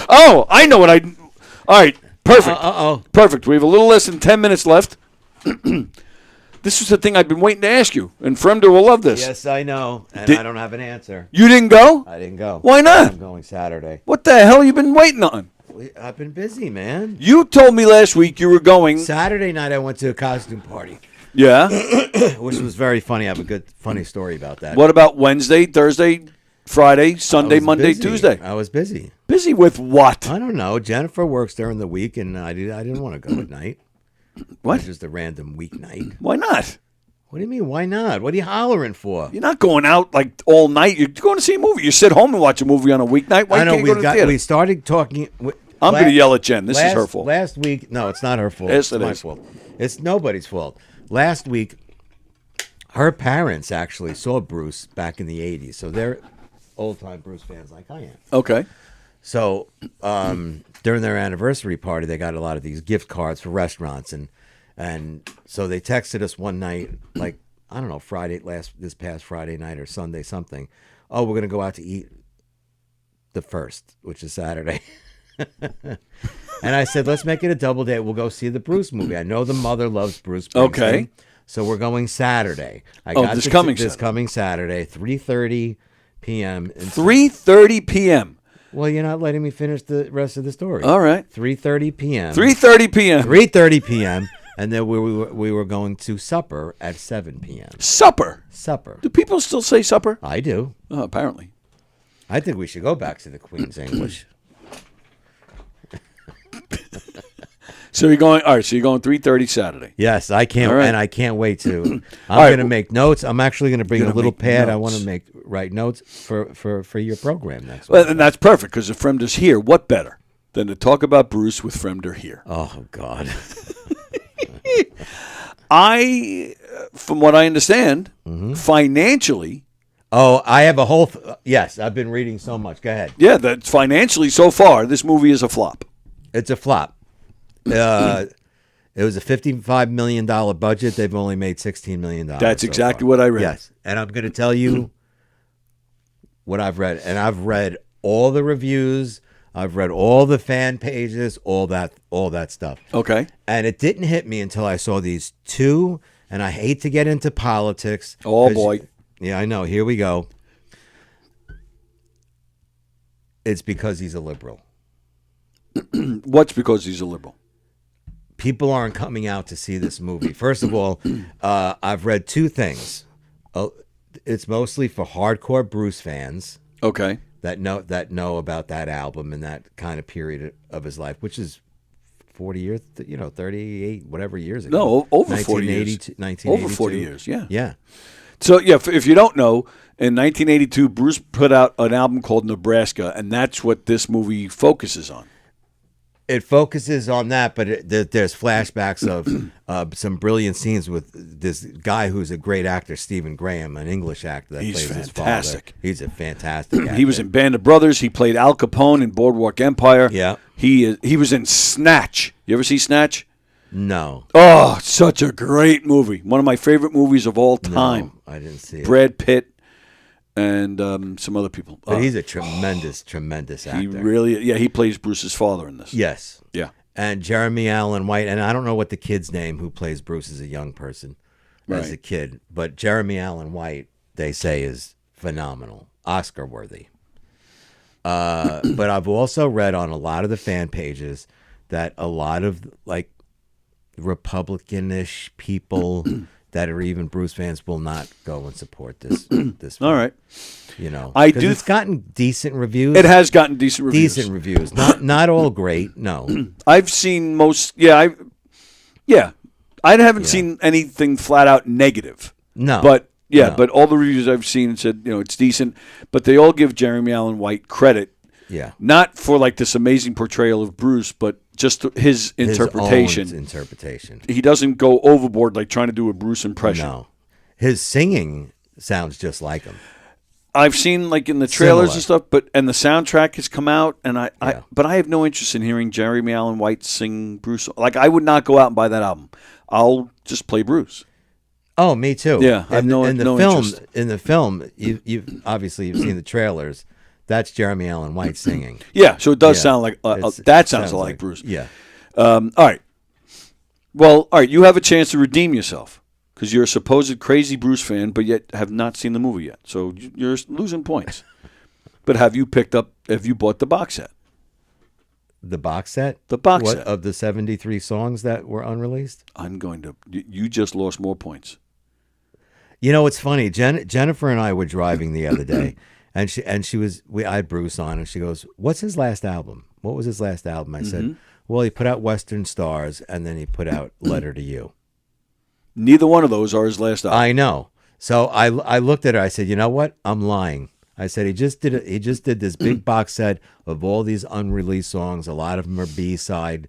Oh, I know what I... All right, perfect. Uh-oh. Perfect. We have a little less than 10 minutes left. This is the thing I've been waiting to ask you, and Fremder will love this. Yes, I know, and I don't have an answer. You didn't go? I didn't go. Why not? I'm going Saturday. What the hell have you been waiting on? I've been busy, man. You told me last week you were going. Saturday night I went to a costume party. Yeah? Which was very funny. I have a good, funny story about that. What about Wednesday, Thursday, Friday, Sunday, Monday, busy. Tuesday? I was busy. Busy with what? I don't know. Jennifer works during the week, and I didn't want to go at night. What? Just a random weeknight. Why not? What do you mean, why not? What are you hollering for? You're not going out like all night. You're going to see a movie. You sit home and watch a movie on a weeknight. Why I know, can't you go to the theater? we started talking... I'm going to yell at Jen. This is her fault. Last week... No, it's not her fault. Yes, it's my fault. It's nobody's fault. Last week, her parents actually saw Bruce back in the 80s, so they're old-time Bruce fans like I am. Okay. So during their anniversary party, they got a lot of these gift cards for restaurants, and so they texted us one night, like, I don't know, this past Friday night or Sunday something. Oh, we're gonna go out to eat the 1st, which is Saturday. And I said, let's make it a double date. We'll go see the Bruce movie. I know the mother loves Bruce Springsteen. Okay. So we're going Saturday. This coming Saturday, 3:30 p.m. 3:30 p.m. Well, you're not letting me finish the rest of the story. All right. 3:30 p.m. 3:30 p.m. 3:30 p.m. And then we were going to supper at 7 p.m. Supper? Supper. Do people still say supper? I do. Oh, apparently. I think we should go back to the Queen's English. So you're going. All right. So you're going 3:30 Saturday. Yes, I can't, right. and I can't wait to. I'm right, going to make notes. I'm actually going to bring a little pad. Notes. I want to write notes for your program next week. Well, and that's perfect because if Fremder's here, what better than to talk about Bruce with Fremder here? Oh God. From what I understand, financially. Oh, I have a whole. Yes, I've been reading so much. Go ahead. Yeah, that's financially so far, this movie is a flop. It's a flop. It was a $55 million budget. They've only made $16 million. That's so exactly far. what I read. Yes, and I'm going to tell you what I've read, and I've read all the reviews. I've read all the fan pages, all that stuff. Okay. And it didn't hit me until I saw these two, and I hate to get into politics. Oh, boy. Yeah, I know. Here we go. It's because he's a liberal. What's because he's a liberal? People aren't coming out to see this movie. First of all, I've read two things. It's mostly for hardcore Bruce fans. Okay. That know about that album and that kind of period of his life, which is 40 years, 38, whatever years ago. No, over 40 years. 1982. Over 40 years, yeah. Yeah. So, yeah, if you don't know, in 1982, Bruce put out an album called Nebraska, and that's what this movie focuses on. It focuses on that, but there's flashbacks of some brilliant scenes with this guy who's a great actor, Stephen Graham, an English actor that plays his father. He's a fantastic actor. He was in Band of Brothers. He played Al Capone in Boardwalk Empire. Yeah. He was in Snatch. You ever see Snatch? No. Oh, such a great movie. One of my favorite movies of all time. No, I didn't see it. Brad Pitt and some other people. But he's a tremendous actor. He really, he plays Bruce's father in this. Yes. Yeah. And Jeremy Allen White, and I don't know what the kid's name who plays Bruce as a young person, as a kid, but Jeremy Allen White, they say, is phenomenal, Oscar worthy. But I've also read on a lot of the fan pages that a lot of like Republican-ish people that are even Bruce fans will not go and support this. All right. It's gotten decent reviews. It has gotten decent reviews. Decent reviews. Not all great. No. I've seen most. I haven't seen anything flat out negative. No. But but all the reviews I've seen said it's decent. But they all give Jeremy Allen White credit. Yeah. Not for like this amazing portrayal of Bruce, but just his interpretation. His own interpretation. He doesn't go overboard like trying to do a Bruce impression. No. His singing sounds just like him. I've seen like in the trailers Similar. and stuff, and the soundtrack has come out, and but I have no interest in hearing Jeremy Allen White sing Bruce. Like I would not go out and buy that album. I'll just play Bruce. Oh, me too. Yeah, I have no film. interest. In the film, you've obviously seen the trailers. That's Jeremy Allen White singing. Yeah, so it does sound like that sounds like Bruce. Yeah. All right. Well, all right. You have a chance to redeem yourself because you're a supposed crazy Bruce fan, but yet have not seen the movie yet. So you're losing points. But have you bought the box set? The box set? The box set. Of the 73 songs that were unreleased? You just lost more points. You know, it's funny. Jennifer and I were driving the other day, and I had Bruce on, and she goes, "What's his last album? What was his last album?" I said, "Well, he put out Western Stars, and then he put out Letter to You." Neither one of those are his last album. I know. So I looked at her. I said, "You know what? I'm lying." I said, He just did this big box set of all these unreleased songs. A lot of them are B-side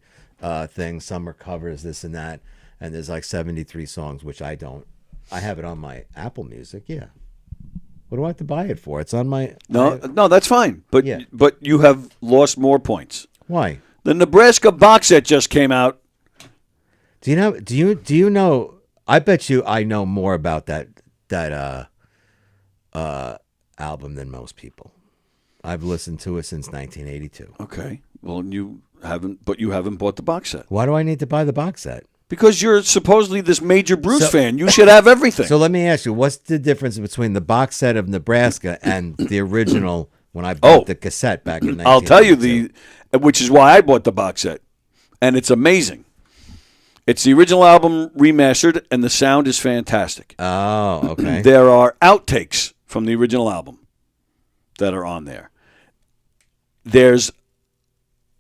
things. Some are covers, this and that. And there's like 73 songs, which I don't. I have it on my Apple Music. Yeah. What do I have to buy it for? It's on my. No, that's fine. But you have lost more points. Why? The Nebraska box set just came out. Do you know? I bet you I know more about that album than most people. I've listened to it since 1982. Okay. Well, you haven't bought the box set. Why do I need to buy the box set? Because you're supposedly this major Bruce fan. You should have everything. So let me ask you, what's the difference between the box set of Nebraska and the original when I bought the cassette back in 1982? I'll tell you which is why I bought the box set. And it's amazing. It's the original album remastered, and the sound is fantastic. Oh, okay. There are outtakes from the original album that are on there. There's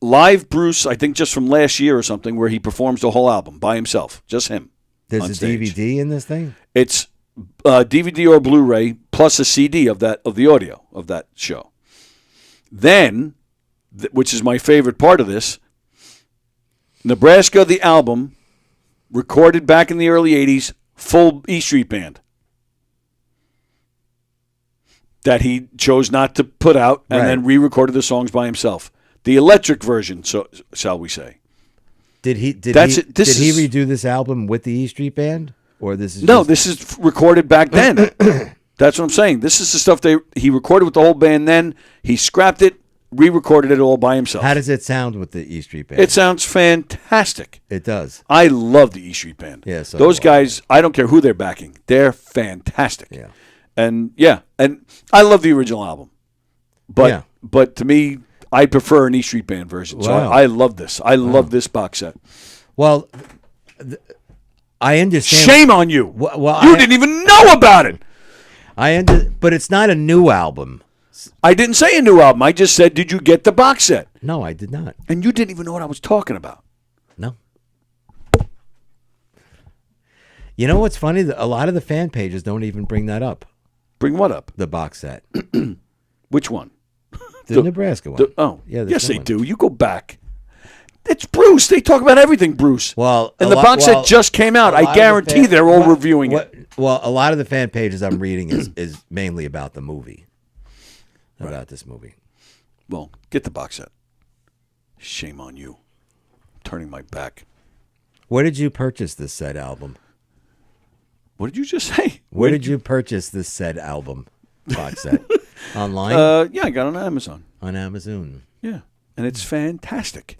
live Bruce, I think just from last year or something, where he performs the whole album by himself, just him. There's on a stage. DVD in this thing? It's DVD or Blu-ray plus a CD of the audio of that show. Then, which is my favorite part of this, Nebraska, the album, recorded back in the early 80s, full E Street Band. That he chose not to put out and then re-recorded the songs by himself. The electric version, so shall we say. Did he redo this album with the E Street Band? Or this is this is recorded back then. That's what I'm saying. This is the stuff he recorded with the whole band then. He scrapped it, re-recorded it all by himself. How does it sound with the E Street Band? It sounds fantastic. It does. I love the E Street Band. Yeah, so those guys, I don't care who they're backing. They're fantastic. Yeah. And I love the original album. But to me, I prefer an E Street Band version. So Wow. I love this. I love this box set. Well, I understand. Shame on you. Well, you didn't even know about it. But it's not a new album. I didn't say a new album. I just said, did you get the box set? No, I did not. And you didn't even know what I was talking about. No. You know what's funny? A lot of the fan pages don't even bring that up. Bring what up? The box set. Which one? The Nebraska one. Yes, they do. You go back. It's Bruce. They talk about everything, Bruce. Well, and the box set just came out. I guarantee they're all reviewing it. Well, a lot of the fan pages I'm reading is mainly about the movie. About this movie. Well, get the box set. Shame on you. I'm turning my back. Where did you purchase this said album? What did you just say? Where did you purchase this said album box set? Online? Yeah, I got it on Amazon. On Amazon. Yeah, and it's fantastic.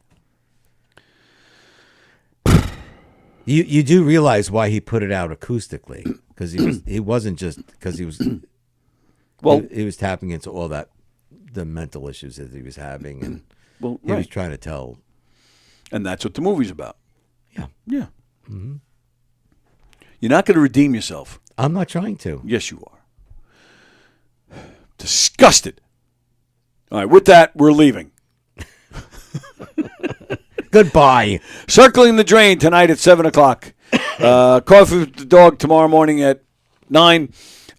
You do realize why he put it out acoustically, because he wasn't just because he was he was tapping into all the mental issues that he was having, and he was trying to tell. And that's what the movie's about. Yeah. Yeah. Mm-hmm. You're not going to redeem yourself. I'm not trying to. Yes, you are. Disgusted. All right, with that, we're leaving. Goodbye. Circling the Drain tonight at 7 o'clock. Coffee with the Dog tomorrow morning at 9.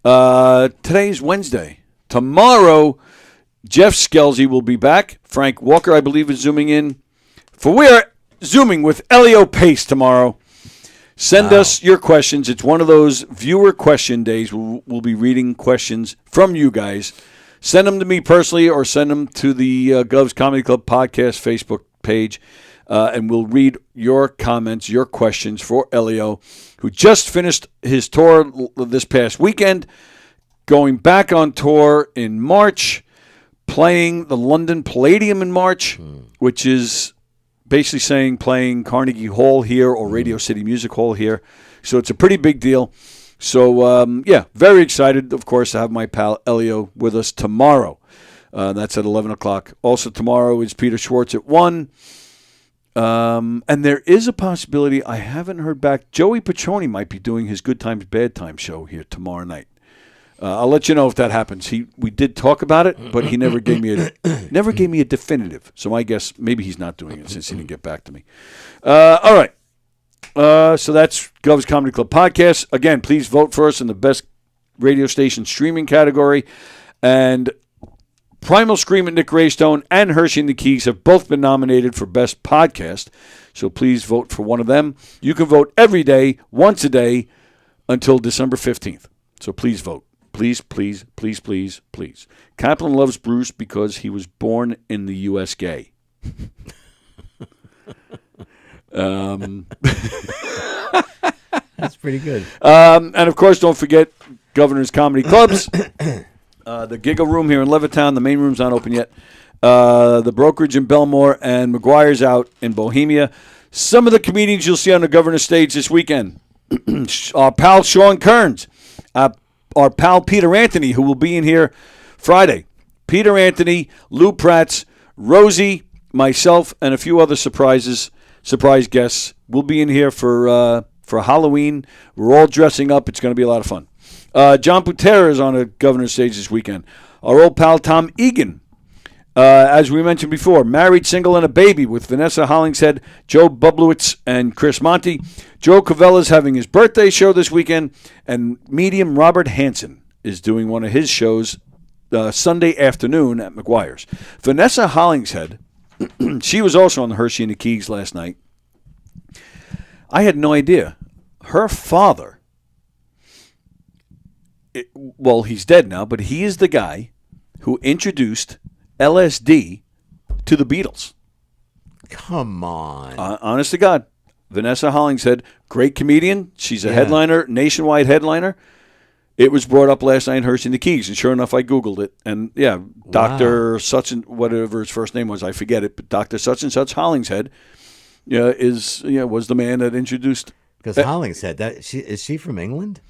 Today's Wednesday. Tomorrow, Jeff Skelsey will be back. Frank Walker, I believe, is zooming in. We are zooming with Elio Pace tomorrow. Send us your questions. It's one of those viewer question days. We'll be reading questions from you guys. Send them to me personally or send them to the Gov's Comedy Club podcast Facebook page, and we'll read your comments, your questions for Elio, who just finished his tour this past weekend, going back on tour in March, playing the London Palladium in March, which is basically saying playing Carnegie Hall here or Radio City Music Hall here. So it's a pretty big deal. So, very excited, of course, to have my pal Elio with us tomorrow. That's at 11 o'clock. Also tomorrow is Peter Schwartz at 1. And there is a possibility, I haven't heard back, Joey Petroni might be doing his Good Times, Bad Times show here tomorrow night. I'll let you know if that happens. We did talk about it, but he never gave me a definitive. So I guess maybe he's not doing it since he didn't get back to me. All right. So that's Gov's Comedy Club podcast. Again, please vote for us in the best radio station streaming category. And Primal Scream and Nick Raystone and Hershey and the Keys have both been nominated for best podcast. So please vote for one of them. You can vote every day, once a day, until December 15th. So please vote. Please, please, please, please, please. Kaplan loves Bruce because he was born in the U.S. gay. That's pretty good. And, of course, don't forget Governor's Comedy Clubs. The Giggle Room here in Levittown. The main room's not open yet. The Brokerage in Belmore and McGuire's out in Bohemia. Some of the comedians you'll see on the Governor's stage this weekend. Our pal Sean Kearns. Our pal Peter Anthony, who will be in here Friday. Peter Anthony, Lou Pratz, Rosie, myself, and a few other surprise guests. We'll be in here for Halloween. We're all dressing up. It's going to be a lot of fun. John Putera is on a Governor's stage this weekend. Our old pal Tom Egan, as we mentioned before, Married, Single, and a Baby with Vanessa Hollingshead, Joe Bublowitz, and Chris Monty. Joe Cavella's having his birthday show this weekend, and medium Robert Hansen is doing one of his shows Sunday afternoon at McGuire's. Vanessa Hollingshead, she was also on the Hershey and the Keys last night. I had no idea. Her father, he's dead now, but he is the guy who introduced LSD to the Beatles. Come on. Honest to God. Vanessa Hollingshead, great comedian. She's a headliner, nationwide headliner. It was brought up last night in Hershey and the Keys, and sure enough, I Googled it. And, Dr. Such and whatever his first name was, I forget it, but Dr. Such and Such Hollingshead was the man that introduced. Because Hollingshead, is she from England?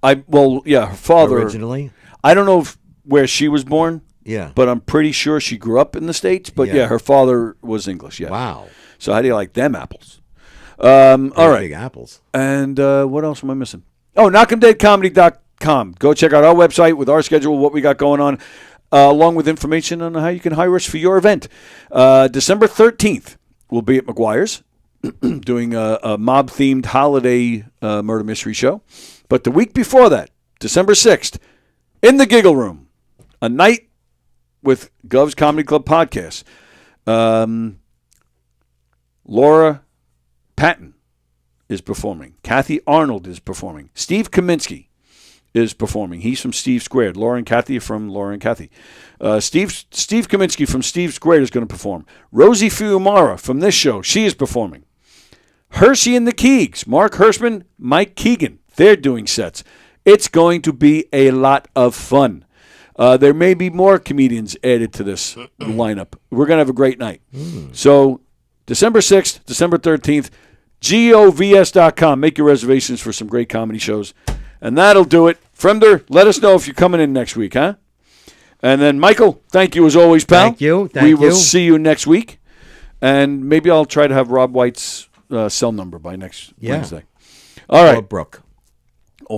Her father. Originally? I don't know where she was born. Yeah. But I'm pretty sure she grew up in the States. But, her father was English, yeah. Wow. So how do you like them apples? All right. Big apples. And what else am I missing? Oh, knockemdeadcomedy.com. Go check out our website with our schedule, what we got going on, along with information on how you can hire us for your event. December 13th, we'll be at McGuire's doing a mob-themed holiday murder mystery show. But the week before that, December 6th, in the Giggle Room, a night with Gov's Comedy Club podcast. Laura Patton is performing. Kathy Arnold is performing. Steve Kaminsky is performing. He's from Steve Squared. Laura and Kathy are from Laura and Kathy. Steve Kaminsky from Steve Squared is going to perform. Rosie Fiumara from this show, she is performing. Hershey and the Keegs, Mark Hirschman, Mike Keegan, they're doing sets. It's going to be a lot of fun. There may be more comedians added to this lineup. We're going to have a great night. So December 6th, December 13th, govs.com. Make your reservations for some great comedy shows. And that'll do it. Fremder, let us know if you're coming in next week, huh? And then, Michael, thank you as always, pal. Thank you. We will see you next week. And maybe I'll try to have Rob White's cell number by next Wednesday. All right. Or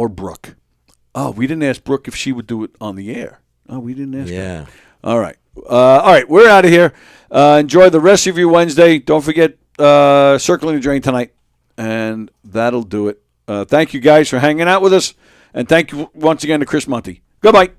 Brooke. Oh, we didn't ask Brooke if she would do it on the air. Oh, we didn't ask her. All right. We're out of here. Enjoy the rest of your Wednesday. Don't forget Circling the Drain tonight. And that'll do it. Thank you guys for hanging out with us. And thank you once again to Chris Monty. Goodbye.